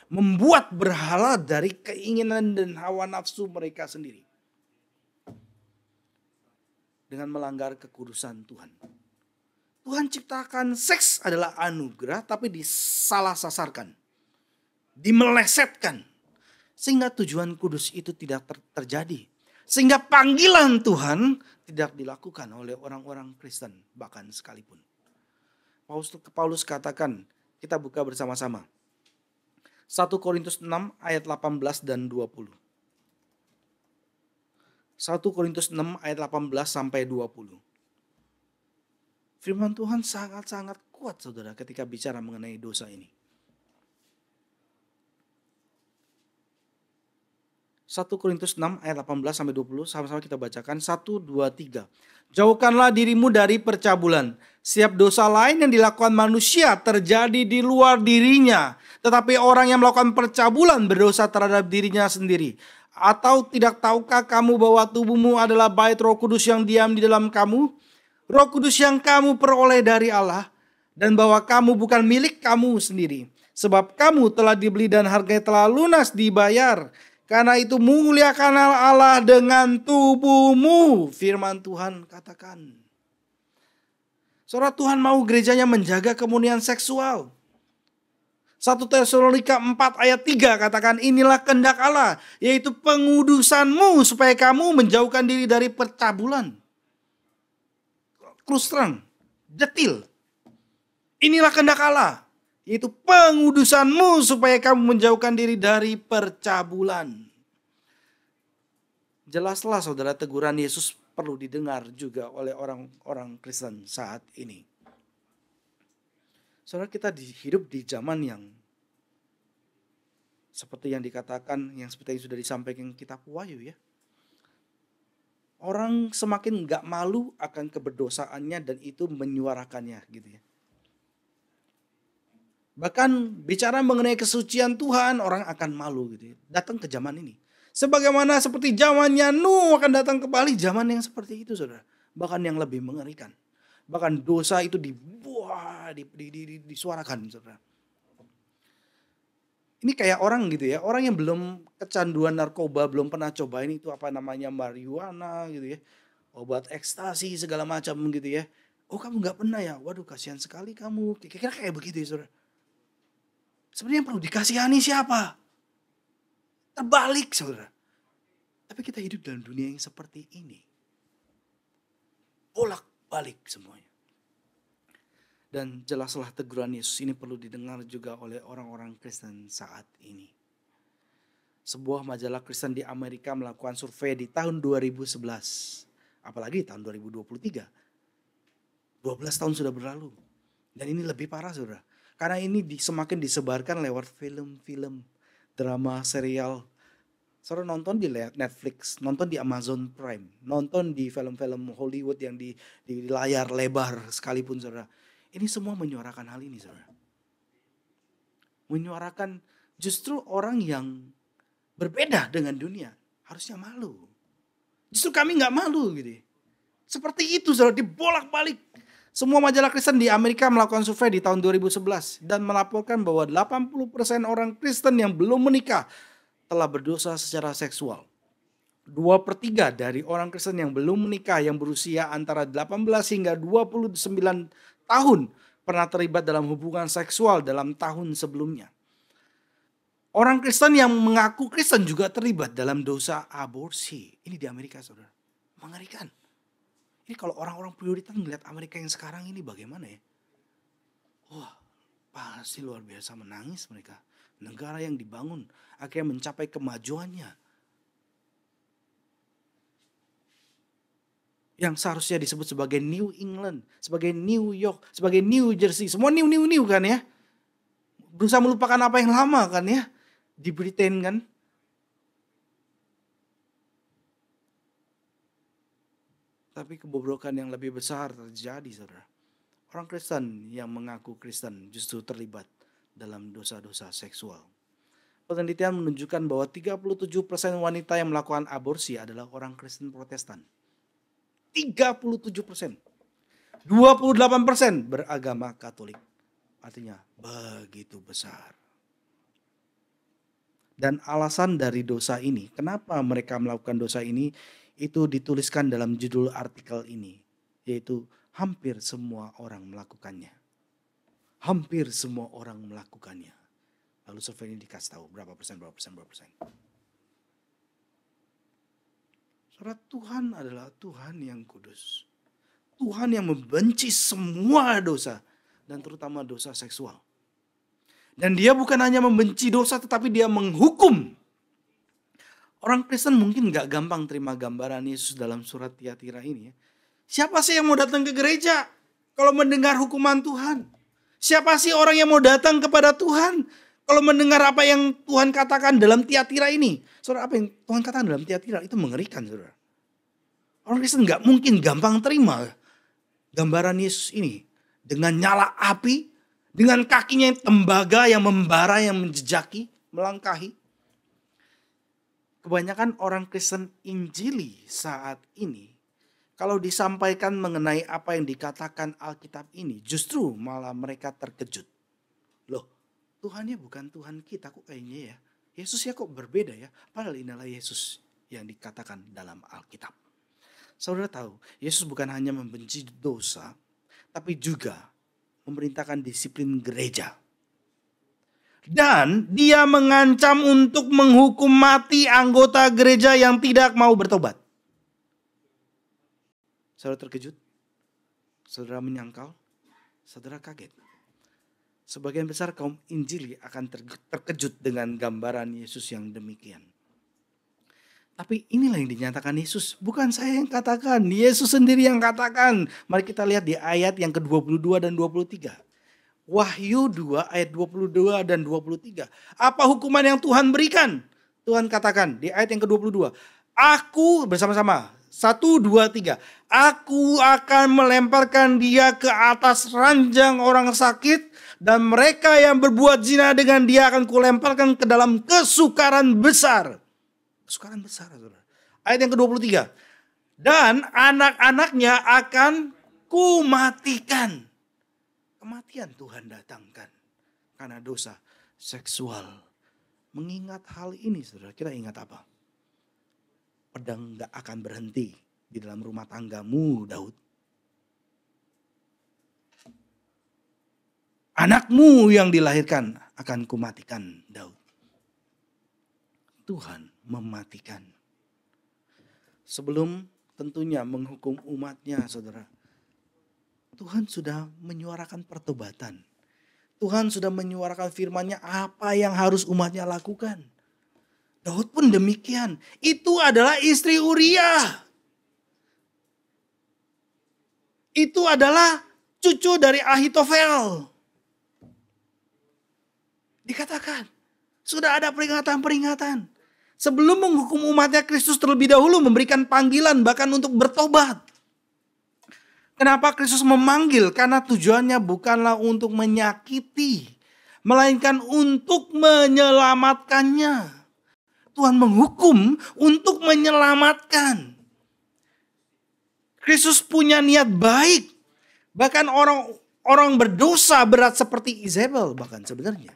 Membuat berhala dari keinginan dan hawa nafsu mereka sendiri. Dengan melanggar kekudusan Tuhan. Tuhan ciptakan seks adalah anugerah tapi disalah sasarkan. Dimelesetkan. Sehingga tujuan kudus itu tidak terjadi. Sehingga panggilan Tuhan tidak dilakukan oleh orang-orang Kristen bahkan sekalipun. Paulus katakan, kita buka bersama-sama. 1 Korintus 6 ayat 18 dan 20. 1 Korintus 6 ayat 18 sampai 20. Firman Tuhan sangat-sangat kuat saudara ketika bicara mengenai dosa ini. 1 Korintus 6 ayat 18 sampai 20 sama-sama kita bacakan 1, 2, 3. Jauhkanlah dirimu dari percabulan. Setiap dosa lain yang dilakukan manusia terjadi di luar dirinya. Tetapi orang yang melakukan percabulan berdosa terhadap dirinya sendiri. Atau tidak tahukah kamu bahwa tubuhmu adalah bait Roh Kudus yang diam di dalam kamu? Roh Kudus yang kamu peroleh dari Allah. Dan bahwa kamu bukan milik kamu sendiri. Sebab kamu telah dibeli dan harganya telah lunas dibayar. Karena itu muliakanlah Allah dengan tubuhmu. Firman Tuhan katakan. Saudara, Tuhan mau gerejanya menjaga kemurnian seksual. 1 Tesalonika 4 ayat 3 katakan inilah kehendak Allah. Yaitu pengudusanmu supaya kamu menjauhkan diri dari percabulan. Terus terang, detil. Inilah kehendak Allah. Yaitu pengudusanmu supaya kamu menjauhkan diri dari percabulan. Jelaslah saudara, teguran Yesus perlu didengar juga oleh orang-orang Kristen saat ini. Saudara, kita hidup di zaman yang seperti yang dikatakan, yang seperti yang sudah disampaikan kitab Wahyu ya. Orang semakin gak malu akan keberdosaannya dan itu menyuarakannya gitu ya. Bahkan bicara mengenai kesucian Tuhan, orang akan malu gitu ya. Datang ke zaman ini. Sebagaimana seperti zamannya Nuh akan datang kembali zaman yang seperti itu saudara. Bahkan yang lebih mengerikan. Bahkan dosa itu disuarakan saudara. Ini kayak orang gitu ya. Orang yang belum kecanduan narkoba, belum pernah cobain itu apa namanya marijuana gitu ya. Obat ekstasi segala macam gitu ya. Oh kamu gak pernah ya? Waduh kasihan sekali kamu. Kira-kira kayak begitu ya saudara. Sebenarnya yang perlu dikasihani siapa? Terbalik saudara. Tapi kita hidup dalam dunia yang seperti ini. Bolak-balik semuanya. Dan jelaslah teguran Yesus ini perlu didengar juga oleh orang-orang Kristen saat ini. Sebuah majalah Kristen di Amerika melakukan survei di tahun 2011. Apalagi tahun 2023. 12 tahun sudah berlalu. Dan ini lebih parah saudara. Karena ini semakin disebarkan lewat film-film, drama, serial. Saudara nonton di Netflix, nonton di Amazon Prime, nonton di film-film Hollywood yang di layar lebar sekalipun saudara. Ini semua menyuarakan hal ini saudara. Menyuarakan justru orang yang berbeda dengan dunia. Harusnya malu. Justru kami gak malu gitu. Seperti itu saudara, dibolak-balik. Semua majalah Kristen di Amerika melakukan survei di tahun 2011 dan melaporkan bahwa 80% orang Kristen yang belum menikah telah berdosa secara seksual. 2/3 dari orang Kristen yang belum menikah yang berusia antara 18 hingga 29 tahun pernah terlibat dalam hubungan seksual dalam tahun sebelumnya. Orang Kristen yang mengaku Kristen juga terlibat dalam dosa aborsi. Ini di Amerika, saudara. Mengerikan. Ini kalau orang-orang prioritas melihat Amerika yang sekarang ini bagaimana ya? Wah, pasti luar biasa menangis mereka. Negara yang dibangun akhirnya mencapai kemajuannya. Yang seharusnya disebut sebagai New England, sebagai New York, sebagai New Jersey. Semua new kan ya. Berusaha melupakan apa yang lama kan ya. Di Britain kan. Tapi kebobrokan yang lebih besar terjadi, saudara. Orang Kristen yang mengaku Kristen justru terlibat dalam dosa-dosa seksual. Penelitian menunjukkan bahwa 37% wanita yang melakukan aborsi adalah orang Kristen Protestan. 37%. 28% beragama Katolik. Artinya begitu besar. Dan alasan dari dosa ini, kenapa mereka melakukan dosa ini, itu dituliskan dalam judul artikel ini. Yaitu hampir semua orang melakukannya. Hampir semua orang melakukannya. Lalu survei ini dikasih tahu berapa persen. Saudara, Tuhan adalah Tuhan yang kudus. Tuhan yang membenci semua dosa. Dan terutama dosa seksual. Dan dia bukan hanya membenci dosa tetapi dia menghukum. Orang Kristen mungkin gak gampang terima gambaran Yesus dalam surat Tiatira ini ya. Siapa sih yang mau datang ke gereja kalau mendengar hukuman Tuhan? Siapa sih orang yang mau datang kepada Tuhan kalau mendengar apa yang Tuhan katakan dalam Tiatira ini? Saudara, apa yang Tuhan katakan dalam Tiatira itu mengerikan, saudara. Orang Kristen gak mungkin gampang terima gambaran Yesus ini. Dengan nyala api, dengan kakinya yang tembaga yang membara, yang menjejaki, melangkahi. Kebanyakan orang Kristen Injili saat ini, kalau disampaikan mengenai apa yang dikatakan Alkitab ini, justru malah mereka terkejut. Loh, Tuhannya bukan Tuhan kita kok kayaknya ya. Yesus ya kok berbeda ya. Padahal inilah Yesus yang dikatakan dalam Alkitab. Saudara tahu, Yesus bukan hanya membenci dosa, tapi juga memerintahkan disiplin gereja. Dan dia mengancam untuk menghukum mati anggota gereja yang tidak mau bertobat. Saudara terkejut? Saudara menyangkal? Saudara kaget? Sebagian besar kaum Injili akan terkejut dengan gambaran Yesus yang demikian. Tapi inilah yang dinyatakan Yesus. Bukan saya yang katakan. Yesus sendiri yang katakan. Mari kita lihat di ayat yang ke-22 dan 23. Wahyu 2 ayat 22 dan 23. Apa hukuman yang Tuhan berikan? Tuhan katakan di ayat yang ke-22. Aku bersama-sama. 1, 2, 3. Aku akan melemparkan dia ke atas ranjang orang sakit. Dan mereka yang berbuat zina dengan dia akan kulemparkan ke dalam kesukaran besar. Kesukaran besar, saudara. Ayat yang ke-23. Dan anak-anaknya akan kumatikan. Kematian Tuhan datangkan karena dosa seksual. Mengingat hal ini, saudara, kita ingat apa? Pedang gak akan berhenti di dalam rumah tanggamu, Daud. Anakmu yang dilahirkan akan kumatikan, Daud. Tuhan mematikan. Sebelum tentunya menghukum umatnya, saudara. Tuhan sudah menyuarakan pertobatan. Tuhan sudah menyuarakan firman-Nya apa yang harus umatnya lakukan. Daud pun demikian. Itu adalah istri Uria. Itu adalah cucu dari Ahitofel. Dikatakan, sudah ada peringatan-peringatan. Sebelum menghukum umatnya, Kristus terlebih dahulu memberikan panggilan bahkan untuk bertobat. Kenapa Kristus memanggil? Karena tujuannya bukanlah untuk menyakiti, melainkan untuk menyelamatkannya. Tuhan menghukum untuk menyelamatkan. Kristus punya niat baik. Bahkan orang berdosa berat seperti Izebel bahkan sebenarnya.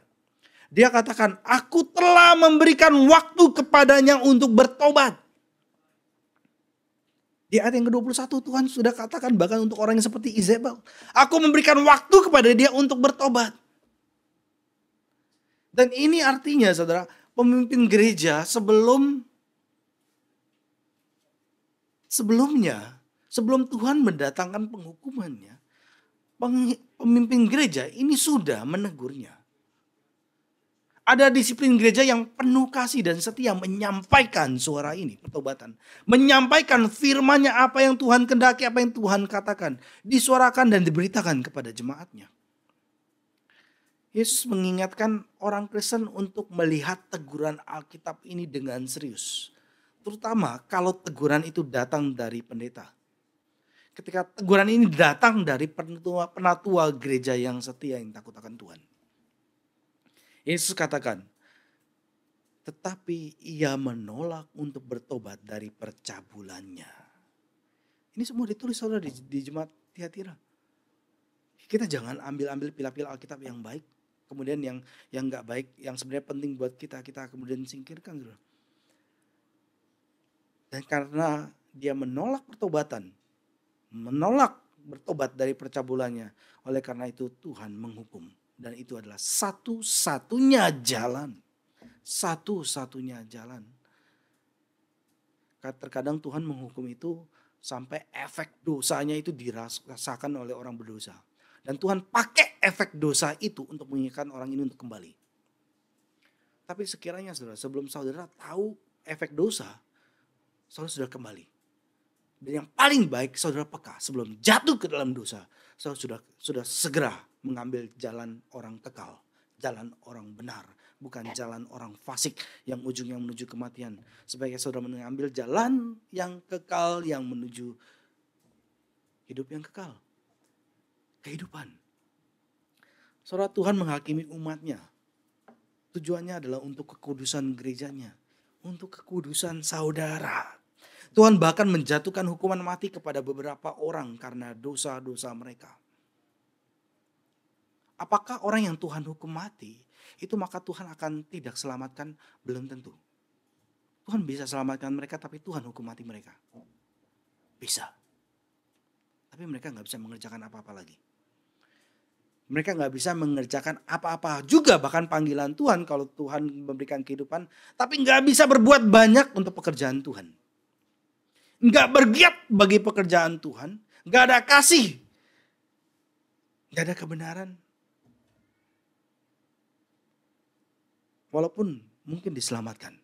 Dia katakan, aku telah memberikan waktu kepadanya untuk bertobat. Di ayat yang ke-21 Tuhan sudah katakan bahkan untuk orang yang seperti Izebel. Aku memberikan waktu kepada dia untuk bertobat. Dan ini artinya saudara, pemimpin gereja sebelum Tuhan mendatangkan penghukumannya, pemimpin gereja ini sudah menegurnya. Ada disiplin gereja yang penuh kasih dan setia menyampaikan suara ini, pertobatan. Menyampaikan firman-Nya apa yang Tuhan kehendaki, apa yang Tuhan katakan. Disuarakan dan diberitakan kepada jemaatnya. Yesus mengingatkan orang Kristen untuk melihat teguran Alkitab ini dengan serius. Terutama kalau teguran itu datang dari pendeta. Ketika teguran ini datang dari penatua gereja yang setia yang takut akan Tuhan. Yesus katakan, tetapi ia menolak untuk bertobat dari percabulannya. Ini semua ditulis saudara di jemaat Tiatira. Kita jangan ambil pil-pil Alkitab yang baik, kemudian yang nggak baik, yang sebenarnya penting buat kita kemudian singkirkan. Saudara. Dan karena dia menolak pertobatan, menolak bertobat dari percabulannya, oleh karena itu Tuhan menghukum. Dan itu adalah satu-satunya jalan. Satu-satunya jalan. Terkadang Tuhan menghukum itu sampai efek dosanya itu dirasakan oleh orang berdosa. Dan Tuhan pakai efek dosa itu untuk mengingatkan orang ini untuk kembali. Tapi sekiranya saudara, sebelum saudara tahu efek dosa, saudara sudah kembali. Dan yang paling baik saudara peka sebelum jatuh ke dalam dosa, saudara sudah segera mengambil jalan orang kekal, jalan orang benar, bukan jalan orang fasik yang ujungnya menuju kematian. Sebagai saudara mengambil jalan yang kekal yang menuju hidup yang kekal, kehidupan. Saudara, Tuhan menghakimi umatnya. Tujuannya adalah untuk kekudusan gerejanya, untuk kekudusan saudara. Tuhan bahkan menjatuhkan hukuman mati kepada beberapa orang karena dosa-dosa mereka. Apakah orang yang Tuhan hukum mati, itu maka Tuhan akan tidak selamatkan? Belum tentu. Tuhan bisa selamatkan mereka, tapi Tuhan hukum mati mereka. Bisa. Tapi mereka gak bisa mengerjakan apa-apa lagi. Mereka gak bisa mengerjakan apa-apa juga, bahkan panggilan Tuhan kalau Tuhan memberikan kehidupan, tapi gak bisa berbuat banyak untuk pekerjaan Tuhan. Gak bergiat bagi pekerjaan Tuhan, gak ada kasih, gak ada kebenaran. Walaupun mungkin diselamatkan.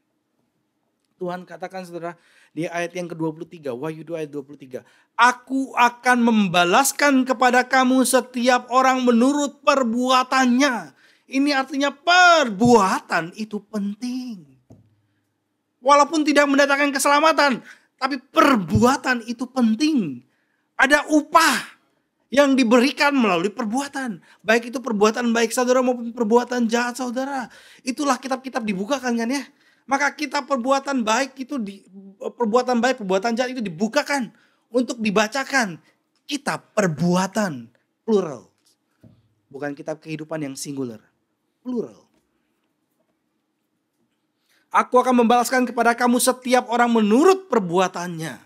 Tuhan katakan saudara di ayat yang ke-23, Wahyu 2 ayat 23. Aku akan membalaskan kepada kamu setiap orang menurut perbuatannya. Ini artinya perbuatan itu penting. Walaupun tidak mendatangkan keselamatan, tapi perbuatan itu penting. Ada upah yang diberikan melalui perbuatan. Baik itu perbuatan baik saudara maupun perbuatan jahat saudara. Itulah kitab-kitab dibukakan kan ya. Maka kitab perbuatan baik itu perbuatan jahat itu dibukakan untuk dibacakan. Kitab perbuatan plural. Bukan kitab kehidupan yang singular. Plural. Aku akan membalaskan kepada kamu setiap orang menurut perbuatannya.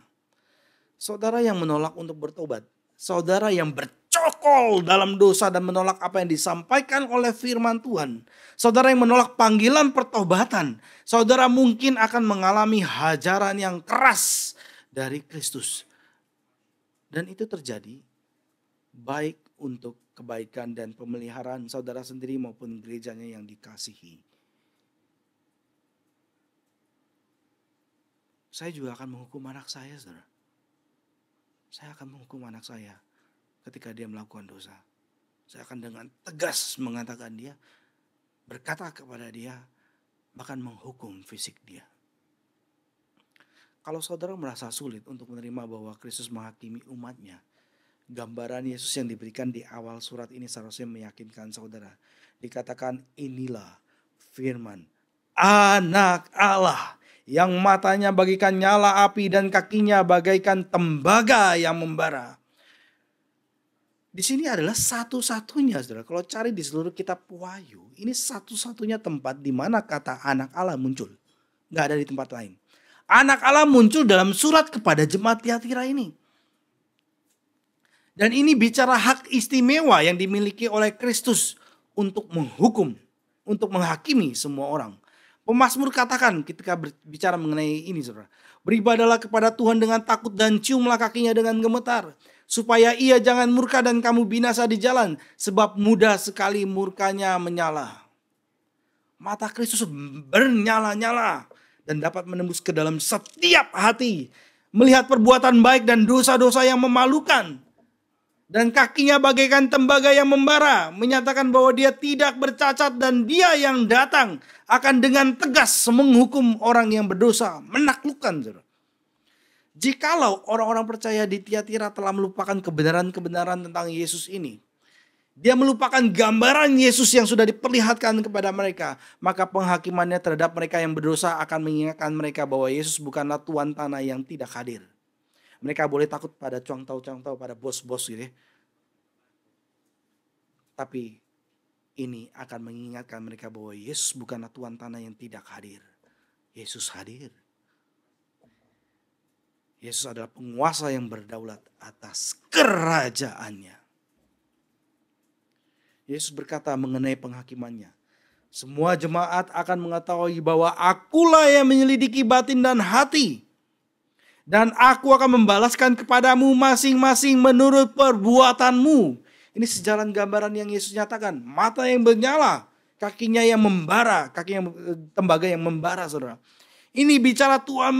Saudara yang menolak untuk bertobat. Saudara yang bercokol dalam dosa dan menolak apa yang disampaikan oleh firman Tuhan. Saudara yang menolak panggilan pertobatan. Saudara mungkin akan mengalami hajaran yang keras dari Kristus. Dan itu terjadi baik untuk kebaikan dan pemeliharaan saudara sendiri maupun gerejanya yang dikasihi. Saya juga akan menghukum anak saya, saudara. Saya akan menghukum anak saya ketika dia melakukan dosa. Saya akan dengan tegas mengatakan dia, berkata kepada dia, bahkan menghukum fisik dia. Kalau saudara merasa sulit untuk menerima bahwa Kristus menghakimi umatnya, gambaran Yesus yang diberikan di awal surat ini seharusnya meyakinkan saudara. Dikatakan inilah firman Anak Allah. Yang matanya bagaikan nyala api dan kakinya bagaikan tembaga yang membara. Di sini adalah satu-satunya, saudara. Kalau cari di seluruh kitab Wahyu, ini satu-satunya tempat di mana kata anak Allah muncul. Gak ada di tempat lain. Anak Allah muncul dalam surat kepada jemaat Tiatira ini. Dan ini bicara hak istimewa yang dimiliki oleh Kristus untuk menghukum, untuk menghakimi semua orang. Pemazmur katakan ketika berbicara mengenai ini, saudara. Beribadalah kepada Tuhan dengan takut dan ciumlah kakinya dengan gemetar. Supaya ia jangan murka dan kamu binasa di jalan. Sebab mudah sekali murkanya menyala. Mata Kristus bernyala-nyala dan dapat menembus ke dalam setiap hati. Melihat perbuatan baik dan dosa-dosa yang memalukan. Dan kakinya bagaikan tembaga yang membara, menyatakan bahwa dia tidak bercacat dan dia yang datang akan dengan tegas menghukum orang yang berdosa, menaklukkan. Saudara. Jikalau orang-orang percaya di Tiatira telah melupakan kebenaran-kebenaran tentang Yesus ini, dia melupakan gambaran Yesus yang sudah diperlihatkan kepada mereka, maka penghakimannya terhadap mereka yang berdosa akan mengingatkan mereka bahwa Yesus bukanlah tuan tanah yang tidak hadir. Mereka boleh takut pada cuang-tau, pada bos-bos gitu ya. Tapi ini akan mengingatkan mereka bahwa Yesus bukanlah tuan tanah yang tidak hadir. Yesus hadir. Yesus adalah penguasa yang berdaulat atas kerajaannya. Yesus berkata mengenai penghakimannya. Semua jemaat akan mengetahui bahwa akulah yang menyelidiki batin dan hati. Dan aku akan membalaskan kepadamu masing-masing menurut perbuatanmu. Ini sejalan gambaran yang Yesus nyatakan. Mata yang bernyala, kakinya yang membara, kakinya tembaga yang membara, saudara. Ini bicara Tuhan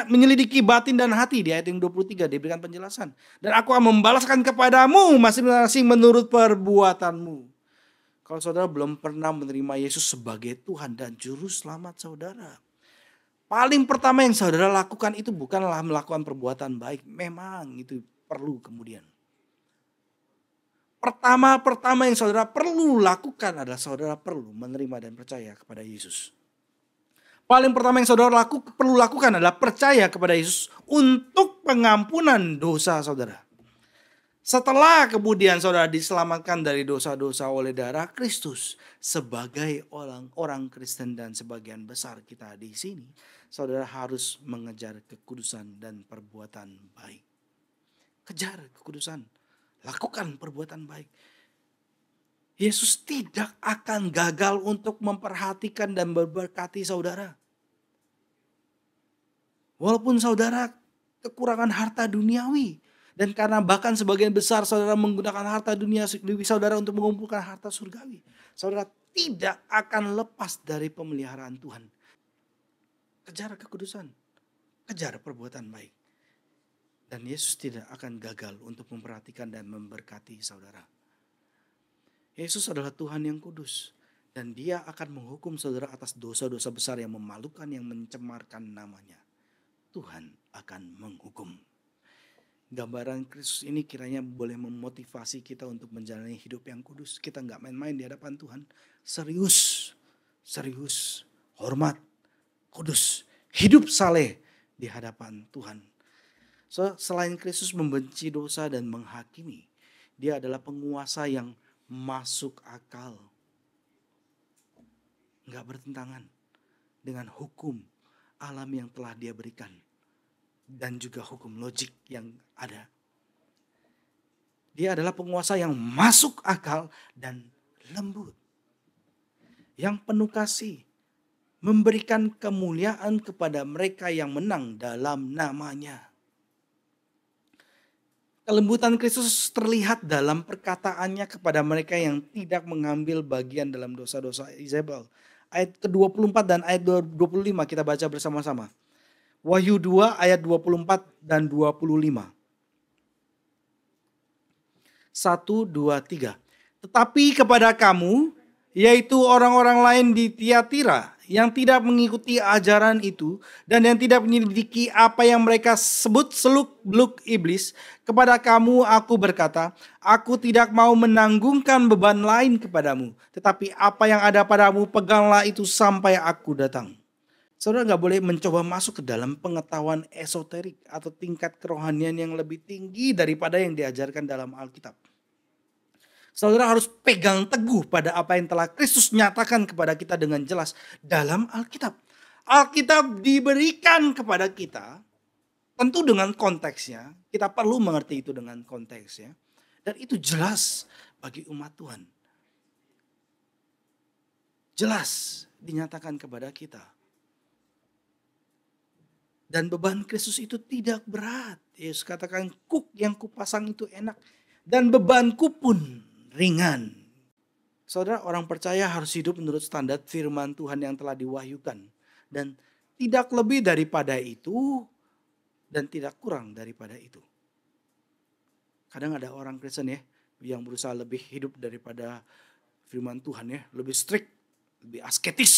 menyelidiki batin dan hati. Di ayat yang 23 diberikan penjelasan. Dan aku akan membalaskan kepadamu masing-masing menurut perbuatanmu. Kalau saudara belum pernah menerima Yesus sebagai Tuhan dan Juru Selamat saudara, paling pertama yang saudara lakukan itu bukanlah melakukan perbuatan baik. Memang itu perlu kemudian. Pertama yang saudara perlu lakukan adalah saudara perlu menerima dan percaya kepada Yesus. Paling pertama yang saudara perlu lakukan adalah percaya kepada Yesus untuk pengampunan dosa saudara. Setelah kemudian saudara diselamatkan dari dosa-dosa oleh darah Kristus sebagai orang Kristen dan sebagian besar kita di sini, saudara harus mengejar kekudusan dan perbuatan baik. Kejar kekudusan, lakukan perbuatan baik. Yesus tidak akan gagal untuk memperhatikan dan memberkati saudara. Walaupun saudara kekurangan harta duniawi. Dan karena bahkan sebagian besar saudara menggunakan harta dunia saudara untuk mengumpulkan harta surgawi. Saudara tidak akan lepas dari pemeliharaan Tuhan. Kejar kekudusan. Kejar perbuatan baik. Dan Yesus tidak akan gagal untuk memperhatikan dan memberkati saudara. Yesus adalah Tuhan yang kudus. Dan dia akan menghukum saudara atas dosa-dosa besar yang memalukan, yang mencemarkan namanya. Tuhan akan menghukum. Gambaran Kristus ini kiranya boleh memotivasi kita untuk menjalani hidup yang kudus. Kita nggak main-main di hadapan Tuhan. Serius, hormat, kudus, hidup saleh di hadapan Tuhan. So, selain Kristus membenci dosa dan menghakimi, dia adalah penguasa yang masuk akal. Nggak bertentangan dengan hukum alam yang telah dia berikan. Dan juga hukum logik yang ada. Dia adalah penguasa yang masuk akal dan lembut. Yang penuh kasih. Memberikan kemuliaan kepada mereka yang menang dalam namanya. Kelembutan Kristus terlihat dalam perkataannya kepada mereka yang tidak mengambil bagian dalam dosa-dosa Izebel. Ayat ke-24 dan ayat 25 kita baca bersama-sama. Wahyu 2 ayat 24 dan 25. 1, 2, 3. Tetapi kepada kamu, yaitu orang-orang lain di Tiatira, yang tidak mengikuti ajaran itu, dan yang tidak menyelidiki apa yang mereka sebut seluk-beluk iblis, kepada kamu aku berkata, aku tidak mau menanggungkan beban lain kepadamu, tetapi apa yang ada padamu peganglah itu sampai aku datang. Saudara gak boleh mencoba masuk ke dalam pengetahuan esoterik atau tingkat kerohanian yang lebih tinggi daripada yang diajarkan dalam Alkitab. Saudara harus pegang teguh pada apa yang telah Kristus nyatakan kepada kita dengan jelas dalam Alkitab. Alkitab diberikan kepada kita, tentu dengan konteksnya, kita perlu mengerti itu dengan konteksnya. Dan itu jelas bagi umat Tuhan. Jelas dinyatakan kepada kita. Dan beban Kristus itu tidak berat. Yesus katakan, kuk yang kupasang itu enak. Dan bebanku pun ringan. Saudara, orang percaya harus hidup menurut standar firman Tuhan yang telah diwahyukan. Dan tidak lebih daripada itu. Dan tidak kurang daripada itu. Kadang ada orang Kristen ya, yang berusaha lebih hidup daripada firman Tuhan ya. Lebih strict, lebih asketis.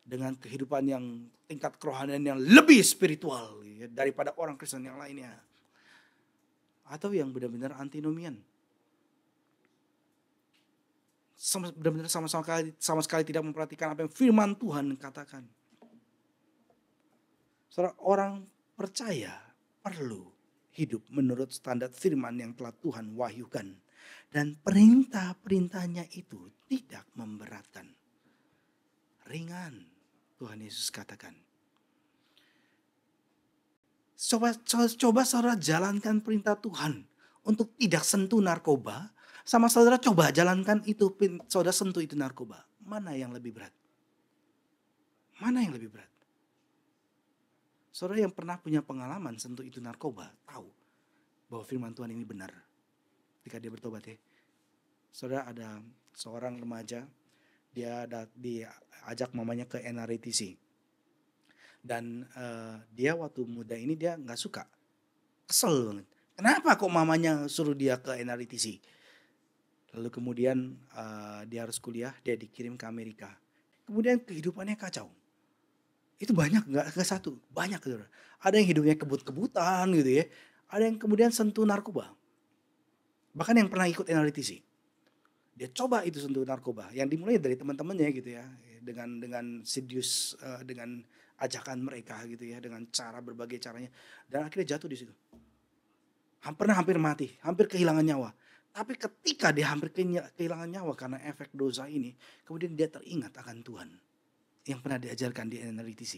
Dengan kehidupan yang tingkat kerohanian yang lebih spiritual ya, daripada orang Kristen yang lainnya. Atau yang benar-benar antinomian. Benar-benar sama sekali tidak memperhatikan apa yang firman Tuhan katakan. Saudara, orang percaya perlu hidup menurut standar firman yang telah Tuhan wahyukan. Dan perintah-perintahnya itu tidak memberatkan. Ringan, Tuhan Yesus katakan. Coba saudara jalankan perintah Tuhan untuk tidak sentuh narkoba. Sama saudara coba jalankan itu, saudara sentuh itu narkoba. Mana yang lebih berat? Mana yang lebih berat? Saudara yang pernah punya pengalaman sentuh itu narkoba, tahu bahwa firman Tuhan ini benar. Ketika dia bertobat ya. Saudara, ada seorang remaja, dia diajak mamanya ke NRITC. Dan dia waktu muda ini dia gak suka. Kesel banget. Kenapa kok mamanya suruh dia ke NRITC? Lalu kemudian dia harus kuliah, dia dikirim ke Amerika. Kemudian kehidupannya kacau. Itu banyak, gak satu, banyak. Saudara. Ada yang hidupnya kebut-kebutan gitu ya. Ada yang kemudian sentuh narkoba. Bahkan yang pernah ikut NRITC. Dia coba itu sentuh narkoba. Yang dimulai dari teman-temannya gitu ya. Dengan seduce, dengan ajakan mereka gitu ya. Dengan cara berbagai caranya. Dan akhirnya jatuh di situ. Hampir mati. Hampir kehilangan nyawa. Tapi ketika dia hampir kehilangan nyawa karena efek dosa ini. Kemudian dia teringat akan Tuhan. Yang pernah diajarkan di NRITC.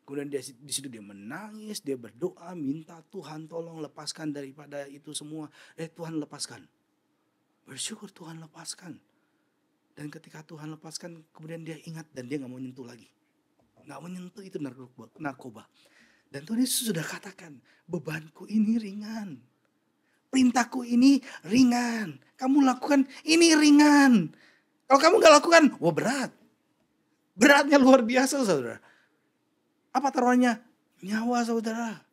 Kemudian di situ dia menangis, dia berdoa, minta Tuhan tolong lepaskan daripada itu semua. Tuhan lepaskan. Bersyukur Tuhan lepaskan. Dan ketika Tuhan lepaskan, kemudian dia ingat dan dia gak mau nyentuh lagi. Gak mau nyentuh itu narkoba. Dan Tuhan Yesus sudah katakan, bebanku ini ringan. Perintahku ini ringan. Kamu lakukan ini ringan. Kalau kamu gak lakukan, wah berat. Beratnya luar biasa saudara. Apa taruhannya? Nyawa saudara.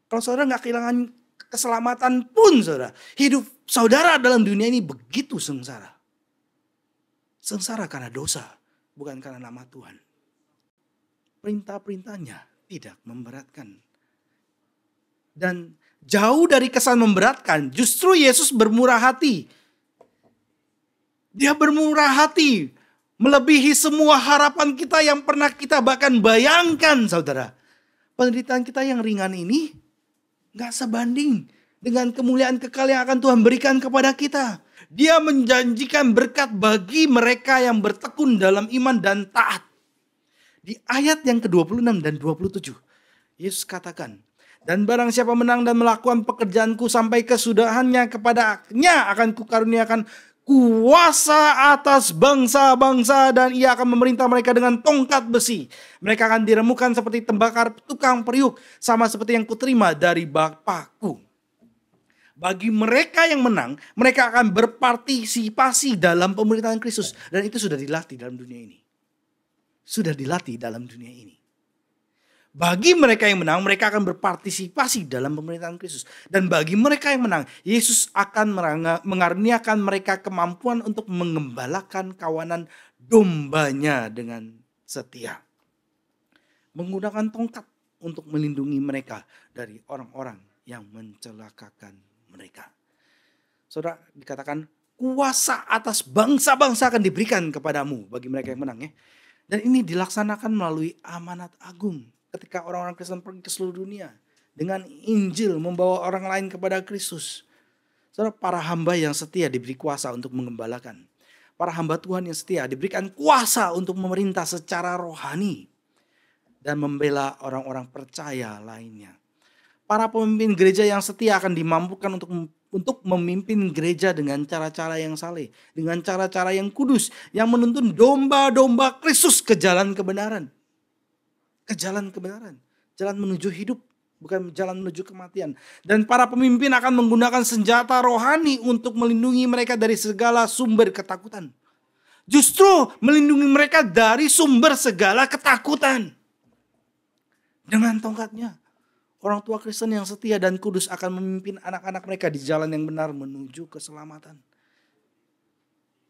Kalau saudara gak kehilangan keselamatan pun saudara. Hidup saudara dalam dunia ini begitu sengsara. Sengsara karena dosa. Bukan karena nama Tuhan. Perintah-perintahnya tidak memberatkan. Dan jauh dari kesan memberatkan. Justru Yesus bermurah hati. Dia bermurah hati. Melebihi semua harapan kita yang pernah kita bahkan bayangkan saudara. Penderitaan kita yang ringan ini gak sebanding dengan kemuliaan kekal yang akan Tuhan berikan kepada kita. Dia menjanjikan berkat bagi mereka yang bertekun dalam iman dan taat. Di ayat yang ke-26 dan 27. Yesus katakan. Dan barang siapa menang dan melakukan pekerjaanku sampai kesudahannya, kepadanya akan kukaruniakan kuasa atas bangsa-bangsa dan ia akan memerintah mereka dengan tongkat besi. Mereka akan diremukan seperti tembakar tukang periuk, sama seperti yang kuterima dari Bapakku. Bagi mereka yang menang, mereka akan berpartisipasi dalam pemerintahan Kristus. Dan itu sudah dilatih dalam dunia ini. Sudah dilatih dalam dunia ini. Bagi mereka yang menang, mereka akan berpartisipasi dalam pemerintahan Kristus. Dan bagi mereka yang menang, Yesus akan mengaruniakan mereka kemampuan untuk mengembalakan kawanan dombanya dengan setia. Menggunakan tongkat untuk melindungi mereka dari orang-orang yang mencelakakan mereka. Saudara, dikatakan kuasa atas bangsa-bangsa akan diberikan kepadamu bagi mereka yang menang ya. Dan ini dilaksanakan melalui amanat agung. Ketika orang-orang Kristen pergi ke seluruh dunia. Dengan Injil membawa orang lain kepada Kristus. Saudara, para hamba yang setia diberi kuasa untuk mengembalakan. Para hamba Tuhan yang setia diberikan kuasa untuk memerintah secara rohani dan membela orang-orang percaya lainnya. Para pemimpin gereja yang setia akan dimampukan untuk memimpin gereja dengan cara-cara yang saleh, dengan cara-cara yang kudus, yang menuntun domba-domba Kristus ke jalan kebenaran. Ke jalan kebenaran, jalan menuju hidup, bukan jalan menuju kematian. Dan para pemimpin akan menggunakan senjata rohani untuk melindungi mereka dari segala sumber ketakutan. Justru melindungi mereka dari sumber segala ketakutan. Dengan tongkatnya. Orang tua Kristen yang setia dan kudus akan memimpin anak-anak mereka di jalan yang benar menuju keselamatan.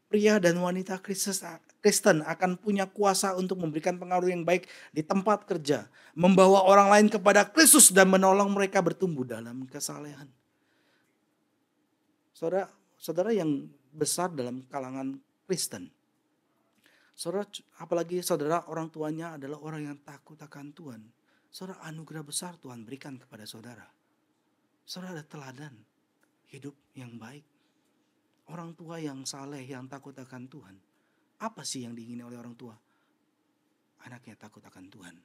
Pria dan wanita Kristen akan punya kuasa untuk memberikan pengaruh yang baik di tempat kerja. Membawa orang lain kepada Kristus dan menolong mereka bertumbuh dalam kesalehan. Saudara yang besar dalam kalangan Kristen. Saudara, apalagi saudara orang tuanya adalah orang yang takut akan Tuhan. Saudara, anugerah besar Tuhan berikan kepada saudara. Saudara ada teladan hidup yang baik. Orang tua yang saleh, yang takut akan Tuhan. Apa sih yang diingini oleh orang tua? Anaknya takut akan Tuhan.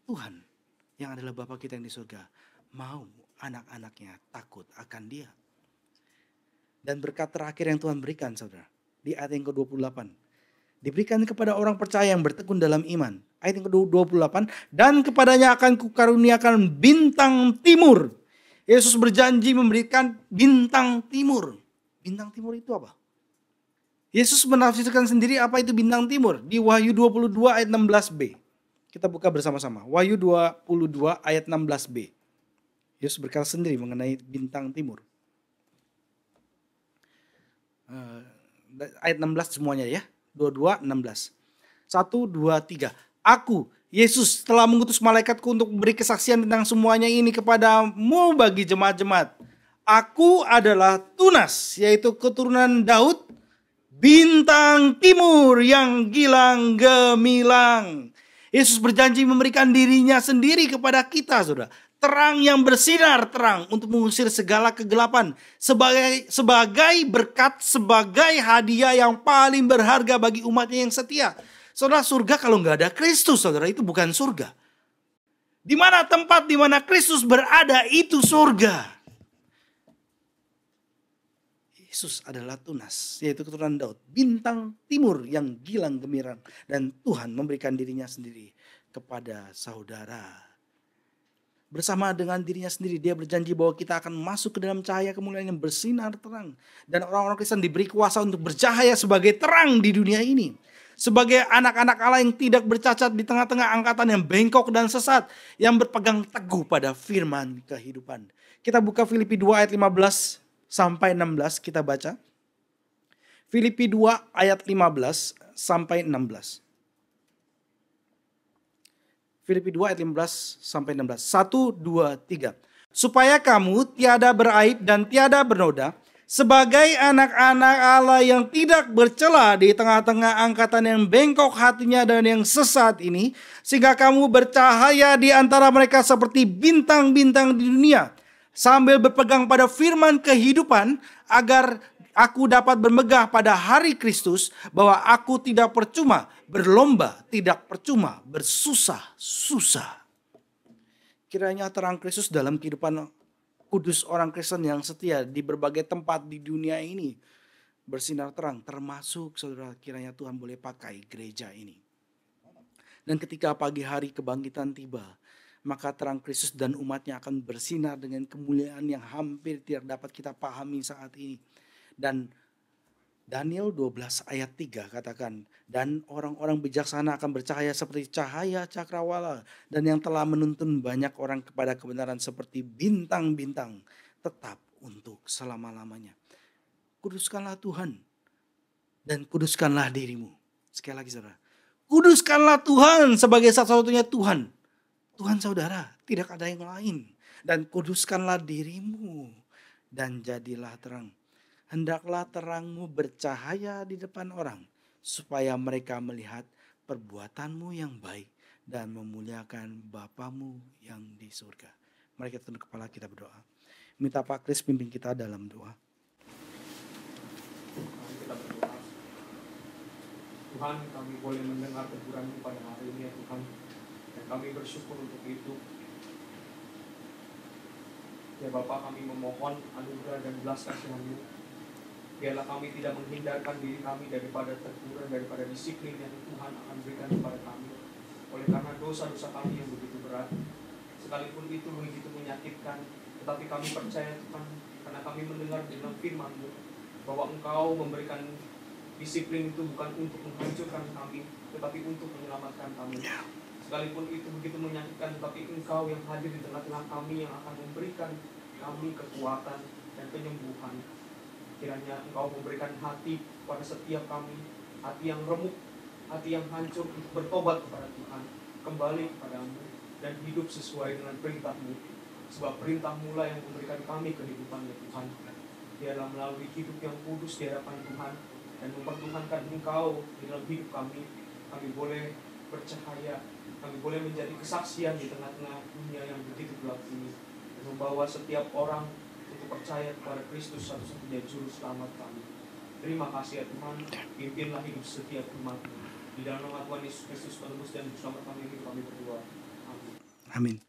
Tuhan yang adalah Bapa kita yang di surga mau anak-anaknya takut akan Dia. Dan berkat terakhir yang Tuhan berikan, saudara, di ayat yang ke-28. Diberikan kepada orang percaya yang bertekun dalam iman. Ayat yang ke-28. Dan kepadanya akan kukaruniakan bintang timur. Yesus berjanji memberikan bintang timur. Bintang timur itu apa? Yesus menafsirkan sendiri apa itu bintang timur. Di Wahyu 22 ayat 16b. Kita buka bersama-sama. Wahyu 22 ayat 16b. Yesus berkata sendiri mengenai bintang timur. Ayat 16 semuanya ya. 22, 16. 1, 2, 3. Aku, Yesus, telah mengutus malaikatku untuk memberi kesaksian tentang semuanya ini kepadamu bagi jemaat-jemaat. Aku adalah Tunas, yaitu keturunan Daud, bintang timur yang gilang gemilang. Yesus berjanji memberikan dirinya sendiri kepada kita, saudara. Terang yang bersinar terang untuk mengusir segala kegelapan. Sebagai berkat, sebagai hadiah yang paling berharga bagi umatnya yang setia. Saudara, surga kalau nggak ada Kristus, saudara, itu bukan surga. Di mana tempat di mana Kristus berada, itu surga. Yesus adalah Tunas, yaitu keturunan Daud. Bintang timur yang gilang gemilang. Dan Tuhan memberikan dirinya sendiri kepada saudara. Bersama dengan dirinya sendiri, dia berjanji bahwa kita akan masuk ke dalam cahaya kemuliaan yang bersinar terang. Dan orang-orang Kristen diberi kuasa untuk bercahaya sebagai terang di dunia ini. Sebagai anak-anak Allah yang tidak bercacat di tengah-tengah angkatan yang bengkok dan sesat. Yang berpegang teguh pada firman kehidupan. Kita buka Filipi 2 ayat 15 sampai 16, kita baca. Filipi 2 ayat 15 sampai 16. Filipi 2 ayat 15 sampai 16. 1, 2, 3. Supaya kamu tiada beraib dan tiada bernoda, sebagai anak-anak Allah yang tidak bercela di tengah-tengah angkatan yang bengkok hatinya dan yang sesat ini, sehingga kamu bercahaya di antara mereka seperti bintang-bintang di dunia, sambil berpegang pada firman kehidupan, agar aku dapat bermegah pada hari Kristus, bahwa aku tidak percuma berlomba, tidak percuma bersusah-susah. Kiranya terang Kristus dalam kehidupan kudus orang Kristen yang setia di berbagai tempat di dunia ini bersinar terang, termasuk saudara, kiranya Tuhan boleh pakai gereja ini. Dan ketika pagi hari kebangkitan tiba, maka terang Kristus dan umatnya akan bersinar dengan kemuliaan yang hampir tidak dapat kita pahami saat ini. Dan Daniel 12 ayat 3 katakan, dan orang-orang bijaksana akan bercahaya seperti cahaya cakrawala, dan yang telah menuntun banyak orang kepada kebenaran seperti bintang-bintang, tetap untuk selama-lamanya. Kuduskanlah Tuhan dan kuduskanlah dirimu. Sekali lagi saudara, kuduskanlah Tuhan sebagai satu-satunya Tuhan. Tuhan saudara, tidak ada yang lain. Dan kuduskanlah dirimu dan jadilah terang. Hendaklah terangmu bercahaya di depan orang, supaya mereka melihat perbuatanmu yang baik dan memuliakan Bapamu yang di surga. Mari kita tunduk kepala, kita berdoa. Minta Pak Kris pimpin kita dalam doa. Tuhan, kami boleh mendengar teguran-Mu pada hari ini ya Tuhan. Dan kami bersyukur untuk itu. Ya Bapa, kami memohon anugerah dan belas kasihan-Mu. Biarlah kami tidak menghindarkan diri kami daripada teguran, daripada disiplin yang Tuhan akan berikan kepada kami. Oleh karena dosa-dosa kami yang begitu berat, sekalipun itu begitu menyakitkan, tetapi kami percaya Tuhan, karena kami mendengar di dalam firman-Mu, bahwa Engkau memberikan disiplin itu bukan untuk menghancurkan kami, tetapi untuk menyelamatkan kami. Sekalipun itu begitu menyakitkan, tetapi Engkau yang hadir di tengah-tengah kami yang akan memberikan kami kekuatan dan penyembuhan. Kiranya Engkau memberikan hati pada setiap kami, hati yang remuk, hati yang hancur untuk bertobat kepada Tuhan, kembali kepada-Mu, dan hidup sesuai dengan perintah-Mu. Sebab perintah-Mu lah yang memberikan kami kehidupan ya Tuhan. Biarlah melalui hidup yang kudus di hadapan Tuhan dan mempertuhankan Engkau di dalam hidup kami, kami boleh bercahaya, kami boleh menjadi kesaksian di tengah-tengah dunia yang begitu gelap ini, dan membawa setiap orang untuk percaya kepada Kristus satu-satunya juru selamat kami. Terima kasih ya Tuhan, pimpinlah hidup setiap umat-Mu. Di dalam nama Tuhan Yesus Kristus penebus dan juru selamat kami berdoa. Amin. Amin.